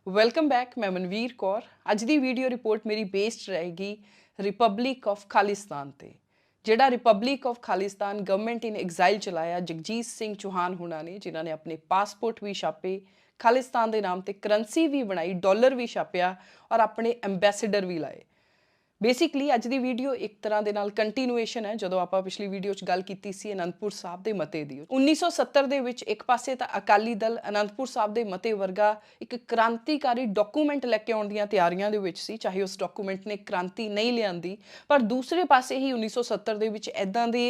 Welcome back. मैं मनवीर कौर। अज की video report मेरी बेस्ड रहेगी रिपब्लिक ऑफ खालिस्तान ते। जिहड़ा Republic of Khalistan government in exile चलाया जगजीत सिंह चौहान हुणा ने, जिन्होंने अपने पासपोर्ट भी छापे, खालिस्तान के नाम पर करंसी भी बनाई, डॉलर भी छापिया और अपने एंबैसडर भी लाए। बेसिकली अज की वीडियो एक तरह के नाल कंटीन्यूएशन है जो आप पिछली वीडियो गल की सी आनंदपुर साहब के मते की। 1970 के एक पासे तो अकाली दल आनंदपुर साहब के मते वर्गा एक क्रांतिकारी डॉकूमेंट लैके आने दी तैयारियां दे विच सी, चाहे उस डॉकूमेंट ने क्रांति नहीं लियांदी, पर दूसरे पासे ही 1970 के इदां दे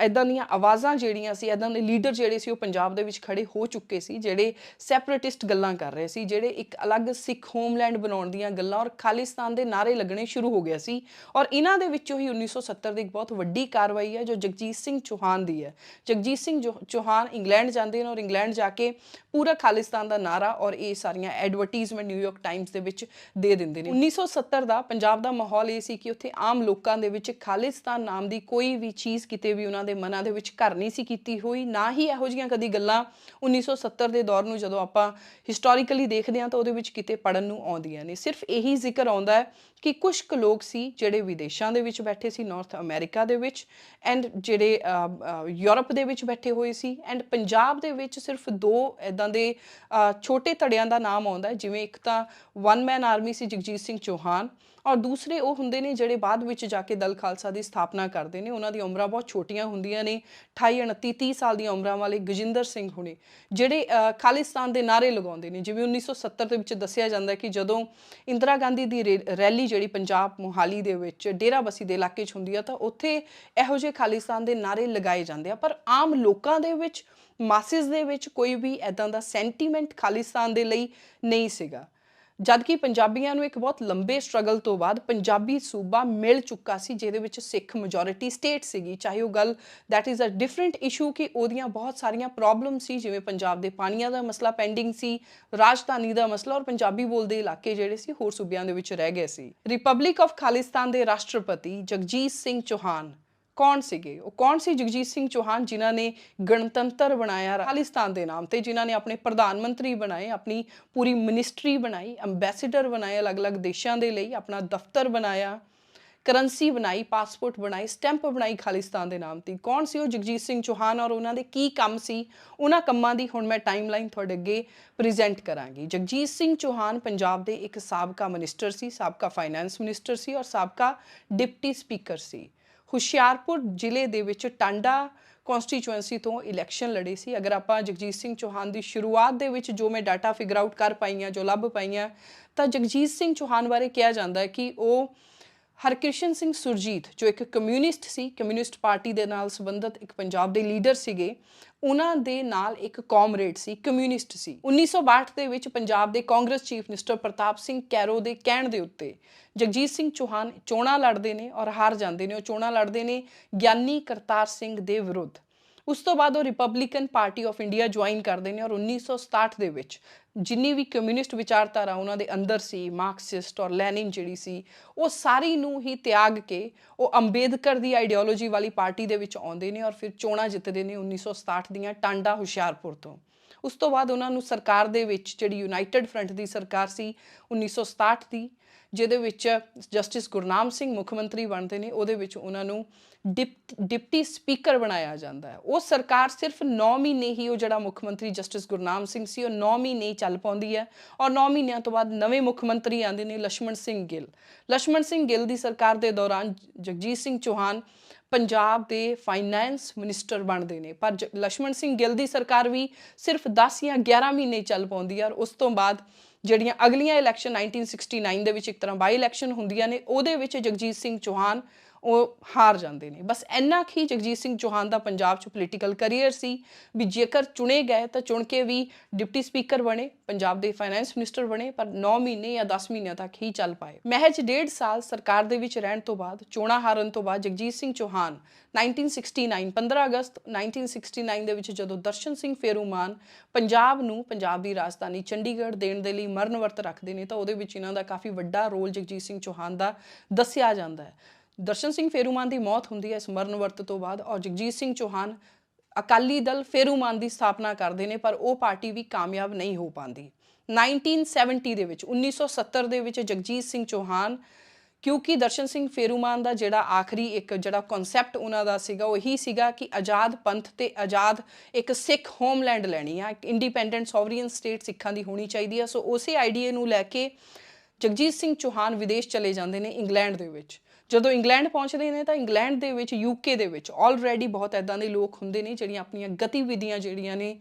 इदां दीयां आवाज़ां जिहड़ियां सी, इदां दे लीडर जिहड़े सी, पंजाब दे विच खड़े हो चुके सी, जिहड़े सैपरेटिस्ट गल्लां कर रहे सी, जिहड़े एक अलग सिख होमलैंड बनाउण दीयां गल्लां और खालिस्तान के नारे लगने शुरू हो गए सी। और इन्हां दे विचों ही 1970 की एक बहुत वड्डी कार्रवाई है जो जगजीत सिंह चौहान की है। जगजीत सिंह चौहान इंग्लैंड जाते हैं और इंग्लैंड जाके पूरा खालिस्तान का नारा और ये सारियां एडवरटीजमेंट न्यूयॉर्क टाइम्स के विच दे देंदे ने। 1970 का पंजाब का माहौल ये सी कि उत्थे आम लोगों के विच खालिस्तान नाम की कोई भी चीज़ किते भी उन्हां दे मनां दे विच घर नहीं सी कीती हुई, ना ही इहो जिहियां कदी गल्लां 1970 के दौर नूं जदों आपां हिस्टोरिकली देखते हैं तो उहदे विच किते पढ़न नूं आउंदियां ने। सिर्फ यही जिक्र आउंदा है कि कुछ लोग सी जिहड़े विदेशों के विच बैठे सी, नॉर्थ अमेरिका दे विच, एंड जिहड़े यूरोप दे विच बैठे हुए सी, एंड पंजाब दे विच सिर्फ दो इदां दे छोटे धड़ियां दा नाम आउंदा है, जिवें एक तां वन मैन आर्मी सी जगजीत सिंह चौहान और दूसरे वो हुंदे ने जिहड़े बाद विच जाके दल खालसा की स्थापना करते हैं। उन्हां दी उम्रां बहुत छोटियां हुंदियां ने, 28 29 30 साल दी उम्रां वाले गजिंदर सिंह हुणे जिहड़े खालिस्तान के नारे लगाउंदे ने। जिवें 1970 ਦੇ ਵਿੱਚ ਦੱਸਿਆ ਜਾਂਦਾ कि जदों इंदिरा गांधी की रैली जिहड़ी पंजाब मोहाली दे विच डेराबस्सी दे इलाके च हुंदी आ तां उत्थे इहो ਜਿਹੇ खालिस्तान के नारे लगाए जाते हैं, पर आम लोगों के विच मासिस दे विच कोई भी इदां दा सेंटीमेंट खालिस्तान के लिए नहीं सीगा। जबकि पंजाबियों को एक बहुत लंबे स्ट्रगल तो बाद पंजाबी सूबा मिल चुका सी, जिहदे विच सिख majority स्टेट सीगी। चाहे वो गल that is a different issue कि उहदियां बहुत सारियां प्रॉब्लम सी, जिवें पंजाब दे पानियां दा मसला पेंडिंग सी, राजधानी दा मसला और पंजाबी बोलदे इलाके जिहड़े सी होर सूबियां दे विच रह गए सी। रिपब्लिक ऑफ खालिस्तान के राष्ट्रपति जगजीत सिंह चौहान कौन सीगे? वो कौन सी जगजीत सिंह चौहान जिन्हां ने गणतंत्र बनाया खालिस्तान के नाम पर, जिन्हां ने अपने प्रधानमंत्री बनाए, अपनी पूरी मिनिस्ट्री बनाई, अंबैसडर बनाए अलग अलग देशों के लिए, अपना दफ्तर बनाया, करंसी बनाई, पासपोर्ट बनाई, स्टैंप बनाई खालिस्तान के नाम पर। कौन सी वो जगजीत सिंह चौहान और उन्होंने की काम सी? उन्हां कम्मां दी हुण मैं टाइमलाइन तुहाडे अगे प्रेजेंट करांगी। जगजीत सिंह चौहान पंजाब के एक साबका मिनिस्टर सी, साबका फाइनैंस मिनिस्टर सी और साबका डिप्टी स्पीकर सी। हुशियारपुर जिले दे विच टांडा कॉन्स्टिचुएंसी तो इलैक्शन लड़े सी। अगर आप जगजीत सिंह चौहान की शुरुआत दे विच जो मैं डाटा फिगर आउट कर पाई हाँ, जो लभ पाई हाँ, तो जगजीत सिंह चौहान बारे कहा जाता है कि वो हरकृष्ण सिंह सुरजीत जो एक कम्यूनिस्ट सी, कम्यूनिस्ट पार्टी के नाल संबंधित एक पंजाब के लीडर सीगे, उन्हां दे नाल एक कॉमरेड सी, कम्यूनिस्ट सी। 1962 ਦੇ ਵਿੱਚ पंजाब के कांग्रेस चीफ मिनिस्टर प्रताप सिंह कैरो के कहण दे उत्ते जगजीत सिंह चौहान चोणां लड़ते हैं और हार जाते हैं। चोणां लड़ते हैं ज्ञानी करतार सिंह के विरुद्ध। उस तो बाद वो Republican party of India join करते हैं और 1967 ਦੇ ਵਿੱਚ जिन्नी भी कम्यूनिस्ट विचारधारा उन्होंने अंदर सी, मार्क्सिस्ट और लैनिन जिहड़ी सी, वो सारी नूं ही त्याग के वो अंबेदकर की आइडियोलॉजी वाली पार्टी दे विच आउंदे ने और फिर चोणां जितदे ने 1967 दीयां टांडा हुशियारपुर तो। उस तो बाद उन्होंने सरकार दे विच जिहड़ी यूनाइटेड फ्रंट की सरकार सी 1967 की, जिहदे विच जस्टिस गुरनाम सिंह मुख मंत्री बनते हैं, उहदे विच उन्हां नूं डिप्टी स्पीकर बनाया जाता है। वो सरकार सिर्फ 9 महीने ही वो जिहड़ा मुख मंत्री जस्टिस गुरनाम सिंह सी, 9 महीने ही चल पाउंदी है और 9 महीनों तो बाद नवे मुख मंत्री आते हैं लक्ष्मण सिंह गिल। लक्ष्मण सिंह गिल की सरकार के दौरान जगजीत सिंह चौहान पंजाब के फाइनैंस मिनिस्टर बनते हैं, पर लक्ष्मण सिंह गिल की सरकार भी सिर्फ 10 या 11 महीने चल पाउंदी है और उस तो बाद ਜਿਹੜੀਆਂ ਅਗਲੀਆਂ ਇਲੈਕਸ਼ਨ 1969 ਦੇ ਵਿੱਚ ਇੱਕ ਤਰ੍ਹਾਂ ਬਾਈ ਇਲੈਕਸ਼ਨ ਹੁੰਦੀਆਂ ਨੇ, ਉਹਦੇ ਵਿੱਚ ਜਗਜੀਤ ਸਿੰਘ ਚੌਹਾਨ ਉਹ ਹਾਰ ਜਾਂਦੇ ਨੇ। ਬਸ ਇੰਨਾ ਹੀ ਜਗਜੀਤ ਸਿੰਘ ਚੌਹਾਨ ਦਾ ਪੰਜਾਬ 'ਚ ਪੋਲੀਟੀਕਲ ਕਰੀਅਰ ਸੀ ਵੀ ਜੇਕਰ ਚੁਣੇ ਗਏ ਤਾਂ ਚੁਣ ਕੇ ਵੀ ਡਿਪਟੀ ਸਪੀਕਰ ਬਣੇ, ਪੰਜਾਬ ਦੇ ਫਾਈਨੈਂਸ ਮਿਨਿਸਟਰ ਬਣੇ, ਪਰ 9 ਮਹੀਨੇ ਜਾਂ 10 ਮਹੀਨਿਆਂ ਤੱਕ ਹੀ ਚੱਲ ਪਾਏ। ਮਹਿਜ 1.5 ਸਾਲ ਸਰਕਾਰ ਦੇ ਵਿੱਚ ਰਹਿਣ ਤੋਂ ਬਾਅਦ, ਚੋਣਾਂ ਹਾਰਨ ਤੋਂ ਬਾਅਦ ਜਗਜੀਤ ਸਿੰਘ ਚੌਹਾਨ 1969 15 ਅਗਸਤ 1969 ਦੇ ਵਿੱਚ ਜਦੋਂ ਦਰਸ਼ਨ ਸਿੰਘ ਫੇਰੂਮਾਨ ਪੰਜਾਬ ਨੂੰ ਪੰਜਾਬ ਦੀ ਰਾਜਧਾਨੀ ਚੰਡੀਗੜ੍ਹ ਦੇਣ ਦੇ ਲਈ ਮਰਨ ਵਰਤ ਰੱਖਦੇ ਨੇ, ਤਾਂ ਉਹਦੇ ਵਿੱਚ ਇਹਨਾਂ ਦਾ ਕਾਫੀ ਵੱਡਾ ਰੋਲ ਜਗਜੀਤ ਸਿੰਘ ਚੌਹਾਨ ਦਾ ਦੱਸਿਆ ਜਾਂਦਾ ਹੈ। दर्शन सिंह फेरूमान की मौत होंदी है इस मरण वर्त तो बाद और जगजीत सिंह चौहान अकाली दल फेरूमान की स्थापना करते हैं, पर वह पार्टी भी कामयाब नहीं हो पाती। 1970 ਦੇ ਵਿੱਚ 1970 ਦੇ ਵਿੱਚ ਜਗਜੀਤ ਸਿੰਘ ਚੌਹਾਨ, ਕਿਉਂਕਿ ਦਰਸ਼ਨ ਸਿੰਘ ਫੇਰੂਮਾਨ ਦਾ ਜਿਹੜਾ ਆਖਰੀ ਇੱਕ ਜਿਹੜਾ ਕਨਸੈਪਟ ਉਹਨਾਂ ਦਾ ਸੀਗਾ ਉਹ ਇਹੀ ਸੀਗਾ ਕਿ ਆਜ਼ਾਦ ਪੰਥ ਤੇ ਆਜ਼ਾਦ ਇੱਕ ਸਿੱਖ ਹੋਮਲੈਂਡ ਲੈਣੀ ਆ, ਇੱਕ ਇੰਡੀਪੈਂਡੈਂਟ ਸੋਵਰੀਅਨ ਸਟੇਟ ਸਿੱਖਾਂ ਦੀ ਹੋਣੀ ਚਾਹੀਦੀ ਆ। ਸੋ ਉਸੇ ਆਈਡੀਏ ਨੂੰ ਲੈ ਕੇ ਜਗਜੀਤ ਸਿੰਘ ਚੌਹਾਨ ਵਿਦੇਸ਼ ਚਲੇ ਜਾਂਦੇ ਨੇ ਇੰਗਲੈਂਡ ਦੇ ਵਿੱਚ। ਜਦੋਂ ਇੰਗਲੈਂਡ ਪਹੁੰਚਦੇ ਨੇ ਤਾਂ ਇੰਗਲੈਂਡ ਦੇ ਵਿੱਚ UK ਦੇ ਵਿੱਚ ਆਲਰੇਡੀ ਬਹੁਤ ਇੱਦਾਂ ਦੇ ਲੋਕ ਹੁੰਦੇ ਨੇ ਜਿਹੜੀਆਂ ਆਪਣੀਆਂ ਗਤੀਵਿਧੀਆਂ ਜਿਹੜੀਆਂ ਨੇ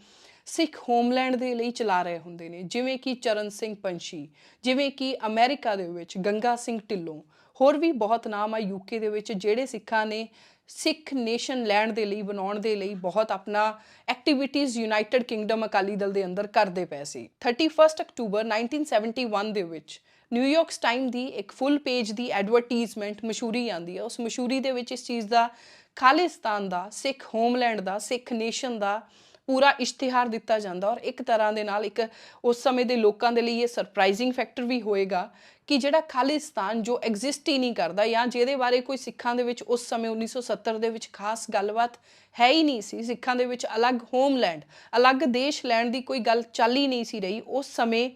ਸਿੱਖ ਹੋਮਲੈਂਡ ਦੇ ਲਈ ਚਲਾ ਰਹੇ ਹੁੰਦੇ ਨੇ, ਜਿਵੇਂ ਕਿ ਚਰਨ ਸਿੰਘ ਪੰਛੀ, ਜਿਵੇਂ ਕਿ ਅਮਰੀਕਾ ਦੇ ਵਿੱਚ ਗੰਗਾ ਸਿੰਘ ਢਿੱਲੋਂ, ਹੋਰ ਵੀ ਬਹੁਤ ਨਾਮ ਆ UK ਦੇ ਵਿੱਚ ਜਿਹੜੇ ਸਿੱਖਾਂ ਨੇ ਸਿੱਖ ਨੇਸ਼ਨ ਲੈਂਡ ਦੇ ਲਈ ਬਣਾਉਣ ਦੇ ਲਈ ਬਹੁਤ ਆਪਣਾ activities United Kingdom Akali Dal ਦੇ ਅੰਦਰ ਕਰਦੇ ਪਏ ਸੀ। 31 ਅਕਤੂਬਰ 1971 ਦੇ ਵਿੱਚ ਨਿਊਯਾਰਕ ਟਾਈਮ ਦੀ ਇੱਕ ਫੁੱਲ ਪੇਜ ਦੀ ਐਡਵਰਟੀਜ਼ਮੈਂਟ ਮਸ਼ਹੂਰੀ ਆਉਂਦੀ ਹੈ। ਉਸ ਮਸ਼ਹੂਰੀ ਦੇ ਵਿੱਚ ਇਸ ਚੀਜ਼ ਦਾ ਖਾਲਿਸਤਾਨ ਦਾ, ਸਿੱਖ ਹੋਮਲੈਂਡ ਦਾ, ਸਿੱਖ ਨੇਸ਼ਨ ਦਾ ਪੂਰਾ ਇਸ਼ਤਿਹਾਰ ਦਿੱਤਾ ਜਾਂਦਾ। ਔਰ ਇੱਕ ਤਰ੍ਹਾਂ ਦੇ ਨਾਲ ਇੱਕ ਉਸ ਸਮੇਂ ਦੇ ਲੋਕਾਂ ਦੇ ਲਈ ਇਹ ਸਰਪ੍ਰਾਈਜ਼ਿੰਗ ਫੈਕਟਰ ਵੀ ਹੋਏਗਾ ਕਿ ਜਿਹੜਾ ਖਾਲਿਸਤਾਨ ਜੋ ਐਗਜ਼ਿਸਟ ਹੀ ਨਹੀਂ ਕਰਦਾ ਜਾਂ ਜਿਹਦੇ ਬਾਰੇ ਕੋਈ ਸਿੱਖਾਂ ਦੇ ਵਿੱਚ ਉਸ ਸਮੇਂ 1970 ਦੇ ਵਿੱਚ ਖਾਸ ਗੱਲਬਾਤ ਹੈ ਹੀ ਨਹੀਂ ਸੀ, ਸਿੱਖਾਂ ਦੇ ਵਿੱਚ ਅਲੱਗ ਹੋਮਲੈਂਡ, ਅਲੱਗ ਦੇਸ਼ ਲੈਣ ਦੀ ਕੋਈ ਗੱਲ ਚੱਲ ਹੀ ਨਹੀਂ ਸੀ ਰਹੀ। ਉਸ ਸਮੇਂ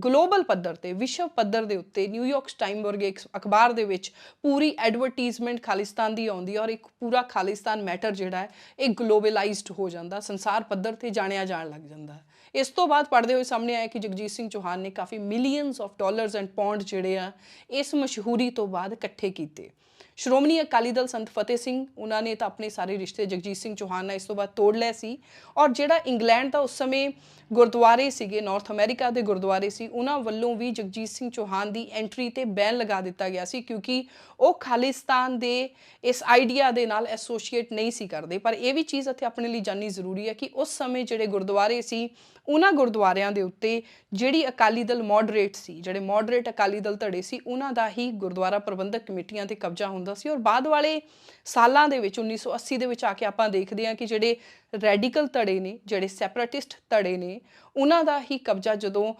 ਗਲੋਬਲ ਪੱਧਰ ਤੇ, ਵਿਸ਼ਵ ਪੱਧਰ ਦੇ ਉੱਤੇ ਨਿਊਯਾਰਕ ਟਾਈਮ ਵਰਗੇ ਅਖਬਾਰ ਦੇ ਵਿੱਚ ਪੂਰੀ ਐਡਵਰਟੀਜ਼ਮੈਂਟ ਖਾਲਿਸਤਾਨ ਦੀ ਆਉਂਦੀ ਹੈ ਔਰ ਇੱਕ ਪੂਰਾ ਖਾਲਿਸਤਾਨ ਮੈਟਰ ਜਿਹੜਾ ਹੈ ਇਹ ਗਲੋਬਲਾਈਜ਼ਡ ਹੋ ਜਾਂਦਾ, ਸੰਸਾਰ ਪੱਧਰ ਤੇ ਜਾਣਿਆ ਜਾਣ ਲੱਗ ਜਾਂਦਾ। ਇਸ ਤੋਂ ਬਾਅਦ ਪੜ੍ਹਦੇ ਹੋਏ ਸਾਹਮਣੇ ਆਇਆ ਕਿ ਜਗਜੀਤ ਸਿੰਘ ਚੌਹਾਨ ਨੇ ਕਾਫੀ millions of dollars and pound ਜਿਹੜੇ ਆ ਇਸ ਮਸ਼ਹੂਰੀ ਤੋਂ ਬਾਅਦ ਇਕੱਠੇ ਕੀਤੇ। ਸ਼੍ਰੋਮਣੀ ਅਕਾਲੀ ਦਲ ਸੰਤ ਫਤਿਹ ਸਿੰਘ, ਉਹਨਾਂ ਨੇ ਤਾਂ ਆਪਣੇ ਸਾਰੇ ਰਿਸ਼ਤੇ ਜਗਜੀਤ ਸਿੰਘ ਚੌਹਾਨ ਨਾਲ ਇਸ ਤੋਂ ਬਾਅਦ ਤੋੜ ਲਏ ਸੀ। ਔਰ ਜਿਹੜਾ ਇੰਗਲੈਂਡ ਦਾ ਉਸ ਸਮੇਂ ਗੁਰਦੁਆਰੇ ਸੀਗੇ, ਨਾਰਥ ਅਮਰੀਕਾ ਦੇ ਗੁਰਦੁਆਰੇ ਸੀ, ਉਹਨਾਂ ਵੱਲੋਂ ਵੀ ਜਗਜੀਤ ਸਿੰਘ ਚੌਹਾਨ ਦੀ ਐਂਟਰੀ ਤੇ ਬੈਨ ਲਗਾ ਦਿੱਤਾ ਗਿਆ ਸੀ ਕਿਉਂਕਿ ਉਹ ਖਾਲਿਸਤਾਨ ਦੇ ਇਸ ਆਈਡੀਆ ਦੇ ਨਾਲ ਐਸੋਸੀਏਟ ਨਹੀਂ ਸੀ ਕਰਦੇ। ਪਰ ਇਹ ਵੀ ਚੀਜ਼ ਇੱਥੇ ਆਪਣੇ ਲਈ ਜਾਣਨੀ ਜ਼ਰੂਰੀ ਹੈ ਕਿ ਉਸ ਸਮੇਂ ਜਿਹੜੇ ਗੁਰਦੁਆਰੇ ਸੀ ਉਹਨਾਂ ਗੁਰਦੁਆਰਿਆਂ ਦੇ ਉੱਤੇ ਜਿਹੜੀ ਅਕਾਲੀ ਦਲ ਮੋਡਰੇਟ ਸੀ, ਜਿਹੜੇ ਮੋਡਰੇਟ ਅਕਾਲੀ ਦਲ ਧੜੇ ਸੀ, ਉਹਨਾਂ ਦਾ ਹੀ ਗੁਰਦੁਆਰਾ ਪ੍ਰਬੰਧਕ ਕਮੇਟੀਆਂ ਤੇ ਕਬਜ਼ਾ ਹੁੰਦਾ ਸੀ। ਔਰ ਬਾਅਦ ਵਾਲੇ ਸਾਲਾਂ ਦੇ ਵਿੱਚ 1980 ਦੇ ਵਿੱਚ ਆ ਕੇ ਆਪਾਂ ਦੇਖਦੇ ਹਾਂ ਕਿ ਜਿਹੜੇ ਰੈਡੀਕਲ ਧੜੇ ਨੇ, ਜਿਹੜੇ ਸੈਪਰੇਟਿਸਟ ਧੜੇ ਨੇ, ਉਹਨਾਂ ਦਾ ਹੀ ਕਬਜ਼ਾ ਜਦੋਂ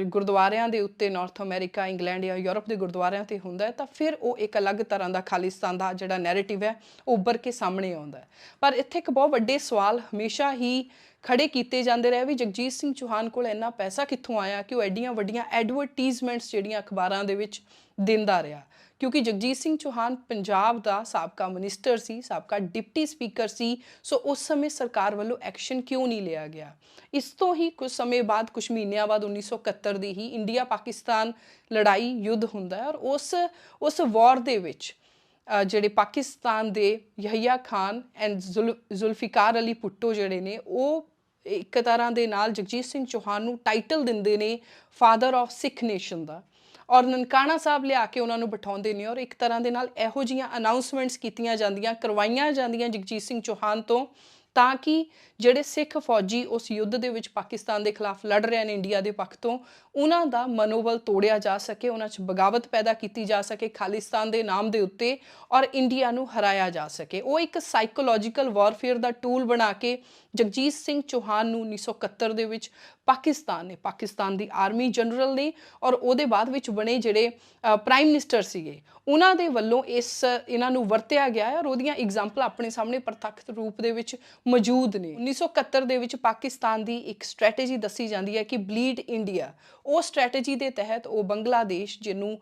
ਗੁਰਦੁਆਰਿਆਂ ਦੇ ਉੱਤੇ ਨਾਰਥ ਅਮਰੀਕਾ, ਇੰਗਲੈਂਡ ਜਾਂ ਯੂਰਪ ਦੇ ਗੁਰਦੁਆਰਿਆਂ ਤੇ ਹੁੰਦਾ ਹੈ ਤਾਂ ਫਿਰ ਉਹ ਇੱਕ ਅਲੱਗ ਤਰ੍ਹਾਂ ਦਾ ਖਾਲਿਸਤਾਨ ਦਾ ਜਿਹੜਾ ਨੈਰੇਟਿਵ ਹੈ ਉਹ ਉੱਭਰ ਕੇ ਸਾਹਮਣੇ ਆਉਂਦਾ ਹੈ। ਪਰ ਇੱਥੇ ਇੱਕ ਬਹੁਤ ਵੱਡੇ ਸਵਾਲ ਹਮੇਸ਼ਾ ਹੀ ਖੜੇ ਕੀਤੇ ਜਾਂਦੇ ਰਹੇ ਵੀ ਜਗਜੀਤ ਸਿੰਘ ਚੌਹਾਨ ਕੋਲ ਇੰਨਾ ਪੈਸਾ ਕਿੱਥੋਂ ਆਇਆ ਕਿ ਉਹ ਐਡੀਆਂ ਵੱਡੀਆਂ ਐਡਵਰਟੀਜ਼ਮੈਂਟਸ ਜਿਹੜੀਆਂ ਅਖਬਾਰਾਂ ਦੇ ਵਿੱਚ ਦਿੰਦਾ ਰਿਹਾ। ਕਿਉਂਕਿ ਜਗਜੀਤ ਸਿੰਘ ਚੌਹਾਨ ਪੰਜਾਬ ਦਾ ਸਾਬਕਾ ਮਿਨਿਸਟਰ ਸੀ, ਸਾਬਕਾ ਡਿਪਟੀ ਸਪੀਕਰ ਸੀ। ਸੋ ਉਸ ਸਮੇਂ ਸਰਕਾਰ ਵੱਲੋਂ ਐਕਸ਼ਨ ਕਿਉਂ ਨਹੀਂ ਲਿਆ ਗਿਆ? ਇਸ ਤੋਂ ਹੀ ਕੁਝ ਸਮੇਂ ਬਾਅਦ, ਕੁਝ ਮਹੀਨਿਆਂ ਬਾਅਦ 1971 ਦੀ ਹੀ ਇੰਡੀਆ ਪਾਕਿਸਤਾਨ ਲੜਾਈ ਯੁੱਧ ਹੁੰਦਾ ਹੈ। ਔਰ ਉਸ ਵਾਰ ਦੇ ਵਿੱਚ ਜਿਹੜੇ ਪਾਕਿਸਤਾਨ ਦੇ ਯਹੀਆ ਖਾਨ ਐਂਡ ਜ਼ੁਲਫਿਕਾਰ ਅਲੀ ਭੁੱਟੋ ਜਿਹੜੇ ਨੇ ਉਹ ਇੱਕ ਤਰ੍ਹਾਂ ਦੇ ਨਾਲ ਜਗਜੀਤ ਸਿੰਘ ਚੌਹਾਨ ਨੂੰ ਟਾਈਟਲ ਦਿੰਦੇ ਨੇ ਫਾਦਰ ਆਫ ਸਿੱਖ ਨੇਸ਼ਨ ਦਾ। ਔਰ ਨਨਕਾਣਾ ਸਾਹਿਬ ਲਿਆ ਕੇ ਉਹਨਾਂ ਨੂੰ ਬਿਠਾਉਂਦੇ ਨੇ ਔਰ ਇੱਕ ਤਰ੍ਹਾਂ ਦੇ ਨਾਲ ਇਹੋ ਜਿਹੀਆਂ ਅਨਾਉਂਸਮੈਂਟਸ ਕੀਤੀਆਂ ਜਾਂਦੀਆਂ, ਕਰਵਾਈਆਂ ਜਾਂਦੀਆਂ ਜਗਜੀਤ ਸਿੰਘ ਚੌਹਾਨ ਤੋਂ, ਤਾਂ ਕਿ ਜਿਹੜੇ ਸਿੱਖ ਫੌਜੀ ਉਸ ਯੁੱਧ ਦੇ ਵਿੱਚ ਪਾਕਿਸਤਾਨ ਦੇ ਖਿਲਾਫ ਲੜ ਰਹੇ ਨੇ ਇੰਡੀਆ ਦੇ ਪੱਖ ਤੋਂ, ਉਹਨਾਂ ਦਾ ਮਨੋਬਲ ਤੋੜਿਆ ਜਾ ਸਕੇ, ਉਹਨਾਂ 'ਚ ਬਗਾਵਤ ਪੈਦਾ ਕੀਤੀ ਜਾ ਸਕੇ ਖਾਲਿਸਤਾਨ ਦੇ ਨਾਮ ਦੇ ਉੱਤੇ ਔਰ ਇੰਡੀਆ ਨੂੰ ਹਰਾਇਆ ਜਾ ਸਕੇ। ਉਹ ਇੱਕ ਸਾਈਕੋਲੋਜੀਕਲ ਵਾਰਫੇਅਰ ਦਾ ਟੂਲ ਬਣਾ ਕੇ ਜਗਜੀਤ ਸਿੰਘ ਚੌਹਾਨ ਨੂੰ 1971 ਦੇ ਵਿੱਚ ਪਾਕਿਸਤਾਨ ਦੀ ਆਰਮੀ ਜਨਰਲ ਨੇ ਔਰ ਉਹਦੇ ਬਾਅਦ ਵਿੱਚ ਬਣੇ ਜਿਹੜੇ ਪ੍ਰਾਈਮ ਮਿਨਿਸਟਰ ਸੀਗੇ, ਉਹਨਾਂ ਦੇ ਵੱਲੋਂ ਇਹਨਾਂ ਨੂੰ ਵਰਤਿਆ ਗਿਆ ਹੈ। ਔਰ ਉਹਦੀਆਂ ਐਗਜ਼ਾਮਪਲ ਆਪਣੇ ਸਾਹਮਣੇ ਪ੍ਰਤੱਖ ਰੂਪ ਦੇ ਵਿੱਚ ਮੌਜੂਦ ਨੇ। 1971 ਦੇ ਵਿੱਚ ਪਾਕਿਸਤਾਨ ਦੀ ਇੱਕ ਸਟ੍ਰੈਟੇਜੀ ਦੱਸੀ ਜਾਂਦੀ ਹੈ ਕਿ ਬਲੀਡ ਇੰਡੀਆ। ਉਹ ਸਟ੍ਰੈਟੇਜੀ ਦੇ ਤਹਿਤ ਉਹ ਬੰਗਲਾਦੇਸ਼, ਜਿਹਨੂੰ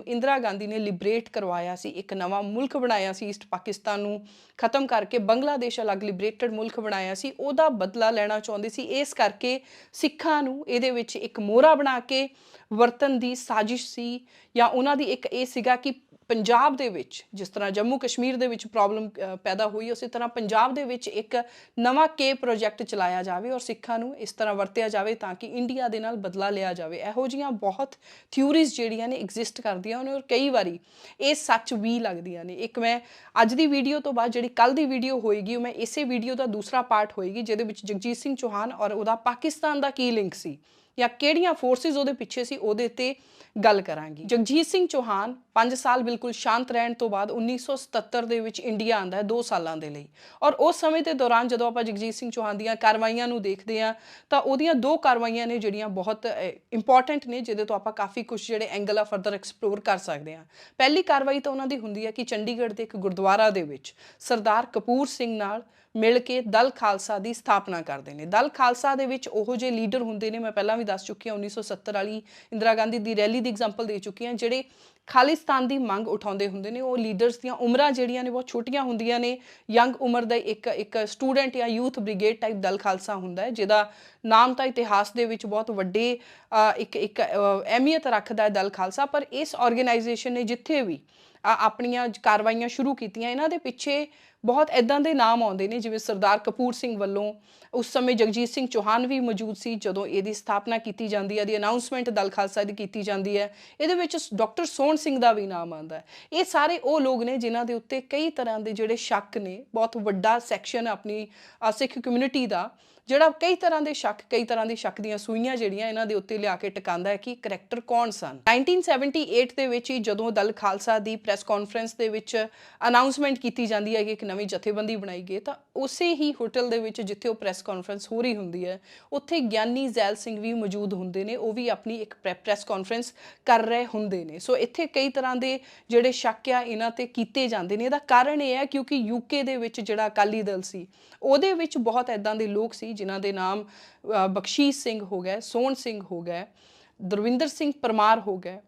ਇੰਦਰਾ ਗਾਂਧੀ ਨੇ ਲਿਬਰੇਟ ਕਰਵਾਇਆ ਸੀ, ਇੱਕ ਨਵਾਂ ਮੁਲਕ ਬਣਾਇਆ ਸੀ, ਈਸਟ ਪਾਕਿਸਤਾਨ ਨੂੰ ਖਤਮ ਕਰਕੇ ਬੰਗਲਾਦੇਸ਼ ਅਲੱਗ ਲਿਬਰੇਟਡ ਮੁਲਕ ਬਣਾਇਆ ਸੀ, ਉਹਦਾ ਬਦਲਾ ਲੈਣਾ ਚਾਹੁੰਦੇ ਸੀ। ਇਸ ਕਰਕੇ ਸਿੱਖਾਂ ਨੂੰ ਇਹਦੇ ਵਿੱਚ ਇੱਕ ਮੋਹਰਾ ਬਣਾ ਕੇ ਵਰਤਨ ਦੀ ਸਾਜ਼ਿਸ਼ ਸੀ। ਜਾਂ ਉਹਨਾਂ ਦੀ ਇੱਕ ਇਹ ਸੀਗਾ ਕਿ ਪੰਜਾਬ ਦੇ ਵਿੱਚ ਜਿਸ ਤਰ੍ਹਾਂ ਜੰਮੂ ਕਸ਼ਮੀਰ ਦੇ ਵਿੱਚ ਪ੍ਰੋਬਲਮ ਪੈਦਾ ਹੋਈ, ਉਸੇ ਤਰ੍ਹਾਂ ਪੰਜਾਬ ਦੇ ਵਿੱਚ ਇੱਕ ਨਵਾਂ ਕੇ ਪ੍ਰੋਜੈਕਟ ਚਲਾਇਆ ਜਾਵੇ ਔਰ ਸਿੱਖਾਂ ਨੂੰ ਇਸ ਤਰ੍ਹਾਂ ਵਰਤਿਆ ਜਾਵੇ ਤਾਂ ਕਿ ਇੰਡੀਆ ਦੇ ਨਾਲ ਬਦਲਾ ਲਿਆ ਜਾਵੇ। ਇਹੋ ਜਿਹੀਆਂ ਬਹੁਤ ਥਿਊਰੀਜ਼ ਜਿਹੜੀਆਂ ਨੇ ਐਗਜ਼ਿਸਟ ਕਰਦੀਆਂ ਨੇ ਔਰ ਕਈ ਵਾਰੀ ਇਹ ਸੱਚ ਵੀ ਲੱਗਦੀਆਂ ਨੇ। ਇੱਕ ਮੈਂ ਅੱਜ ਦੀ ਵੀਡੀਓ ਤੋਂ ਬਾਅਦ ਜਿਹੜੀ ਕੱਲ੍ਹ ਦੀ ਵੀਡੀਓ ਹੋਏਗੀ, ਮੈਂ ਇਸੇ ਵੀਡੀਓ ਦਾ ਦੂਸਰਾ ਪਾਰਟ ਹੋਏਗੀ ਜਿਹਦੇ ਵਿੱਚ ਜਗਜੀਤ ਸਿੰਘ ਚੌਹਾਨ ਔਰ ਉਹਦਾ ਪਾਕਿਸਤਾਨ ਦਾ ਕੀ ਲਿੰਕ ਸੀ ਜਾਂ ਕਿਹੜੀਆਂ ਫੋਰਸਿਸ ਉਹਦੇ ਪਿੱਛੇ ਸੀ, ਉਹਦੇ ਤੇ ਗੱਲ ਕਰਾਂਗੀ। ਜਗਜੀਤ ਸਿੰਘ ਚੌਹਾਨ 5 ਸਾਲ ਬਿਲਕੁਲ ਸ਼ਾਂਤ ਰਹਿਣ ਤੋਂ ਬਾਅਦ 1977 ਦੇ ਵਿੱਚ ਇੰਡੀਆ ਆਉਂਦਾ ਹੈ 2 ਸਾਲਾਂ ਦੇ ਲਈ। ਔਰ ਉਸ ਸਮੇਂ ਦੇ ਦੌਰਾਨ ਜਦੋਂ ਆਪਾਂ ਜਗਜੀਤ ਸਿੰਘ ਚੌਹਾਨ ਦੀਆਂ ਕਾਰਵਾਈਆਂ ਨੂੰ ਦੇਖਦੇ ਹਾਂ ਤਾਂ ਉਹਦੀਆਂ 2 ਕਾਰਵਾਈਆਂ ਨੇ ਜਿਹੜੀਆਂ ਬਹੁਤ ਇੰਪੋਰਟੈਂਟ ਨੇ, ਜਿਹਦੇ ਤੋਂ ਆਪਾਂ ਕਾਫੀ ਕੁਝ ਜਿਹੜੇ ਐਂਗਲ ਆ ਫਰਦਰ ਐਕਸਪਲੋਰ ਕਰ ਸਕਦੇ ਹਾਂ। ਪਹਿਲੀ ਕਾਰਵਾਈ ਤਾਂ ਉਹਨਾਂ ਦੀ ਹੁੰਦੀ ਹੈ ਕਿ ਚੰਡੀਗੜ੍ਹ ਦੇ ਇੱਕ ਗੁਰਦੁਆਰਾ ਦੇ ਵਿੱਚ ਸਰਦਾਰ ਕਪੂਰ ਸਿੰਘ ਨਾਲ ਮਿਲ ਕੇ ਦਲ ਖਾਲਸਾ ਦੀ ਸਥਾਪਨਾ ਕਰਦੇ ਨੇ। ਦਲ ਖਾਲਸਾ ਦੇ ਵਿੱਚ ਉਹੋ ਜਿਹੇ ਲੀਡਰ ਹੁੰਦੇ ਨੇ, ਮੈਂ ਪਹਿਲਾਂ ਵੀ भी दस चुकी हाँ 1970 वाली इंदिरा गांधी की रैली की एग्जाम्पल दे चुकी हाँ। ਜਿਹੜੇ खालिस्तान की मंग उठाते होंगे ने वो लीडर्स ਦੀਆਂ ਉਮਰਾਂ ਜਿਹੜੀਆਂ ਨੇ बहुत छोटियां ਹੁੰਦੀਆਂ ਨੇ। यंग उम्र ਦਾ एक स्टूडेंट या यूथ ब्रिगेड टाइप दल खालसा ਹੁੰਦਾ ਹੈ ਜਿਹਦਾ नाम तो इतिहास ਦੇ ਵਿੱਚ बहुत ਵੱਡੇ एक अहमियत रखता है दल खालसा। पर इस ऑर्गेनाइजेशन ने जिथे भी ਆਪਣੀਆਂ ਕਾਰਵਾਈਆਂ शुरू कीतियां इन्हां दे पिछे बहुत इदां दे नाम आउंदे ने जिवें सरदार कपूर सिंह ਵੱਲੋਂ उस समय जगजीत सिंह चौहान भी मौजूद सी जदों इहदी स्थापना की जाती है, अनाउंसमेंट दल खालसा की की जाती है। ये डॉक्टर सोहन सिंह का भी नाम आता है। ये सारे वो लोग ने जिन्हां दे उत्ते कई तरह के जिहड़े शक ने, बहुत वड्डा सैक्शन अपनी सिख कम्यूनिटी का ਜਿਹੜਾ कई तरह के शक, कई तरह की शक ਦੀਆਂ ਸੂਈਆਂ ਜਿਹੜੀਆਂ ਇਹਨਾਂ ਦੇ ਉੱਤੇ ਲਿਆ ਕੇ ਟਿਕਾਉਂਦਾ ਹੈ ਕਿ ਕਰੈਕਟਰ ਕੌਣ ਸਨ। 1978 ਦੇ ਵਿੱਚ ਹੀ ਜਦੋਂ ਦਲ ਖਾਲਸਾ ਦੀ ਪ੍ਰੈਸ ਕਾਨਫਰੰਸ ਦੇ ਵਿੱਚ ਅਨਾਉਂਸਮੈਂਟ ਕੀਤੀ ਜਾਂਦੀ ਹੈ ਕਿ ਇੱਕ ਨਵੀਂ ਜਥੇਬੰਦੀ ਬਣਾਈ ਗਈ, ਤਾਂ ਉਸੇ ਹੀ ਹੋਟਲ ਦੇ ਵਿੱਚ ਜਿੱਥੇ ਉਹ ਪ੍ਰੈਸ ਕਾਨਫਰੰਸ ਹੋ ਰਹੀ ਹੁੰਦੀ ਹੈ ਉੱਥੇ ਗਿਆਨੀ ਜ਼ੈਲ ਸਿੰਘ ਵੀ ਮੌਜੂਦ ਹੁੰਦੇ ਨੇ। ਉਹ ਵੀ ਆਪਣੀ ਇੱਕ ਪ੍ਰੈਸ ਕਾਨਫਰੰਸ ਕਰ ਰਹੇ ਹੁੰਦੇ ਨੇ। ਸੋ ਇੱਥੇ ਕਈ ਤਰ੍ਹਾਂ ਦੇ ਜਿਹੜੇ ਸ਼ੱਕ ਆ ਇਹਨਾਂ ਤੇ ਕੀਤੇ ਜਾਂਦੇ ਨੇ। ਇਹਦਾ ਕਾਰਨ ਇਹ ਹੈ ਕਿਉਂਕਿ ਯੂਕੇ ਦੇ ਵਿੱਚ ਜਿਹੜਾ ਅਕਾਲੀ ਦਲ ਸੀ ਉਹਦੇ ਵਿੱਚ ਬਹੁਤ ਇੱਦਾਂ ਦੇ ਲੋਕ ਸੀ जिन्हां दे नाम बख्शीश सिंह हो गए, सोहन सिंह हो गए, दरविंदर सिंह परमार हो गए,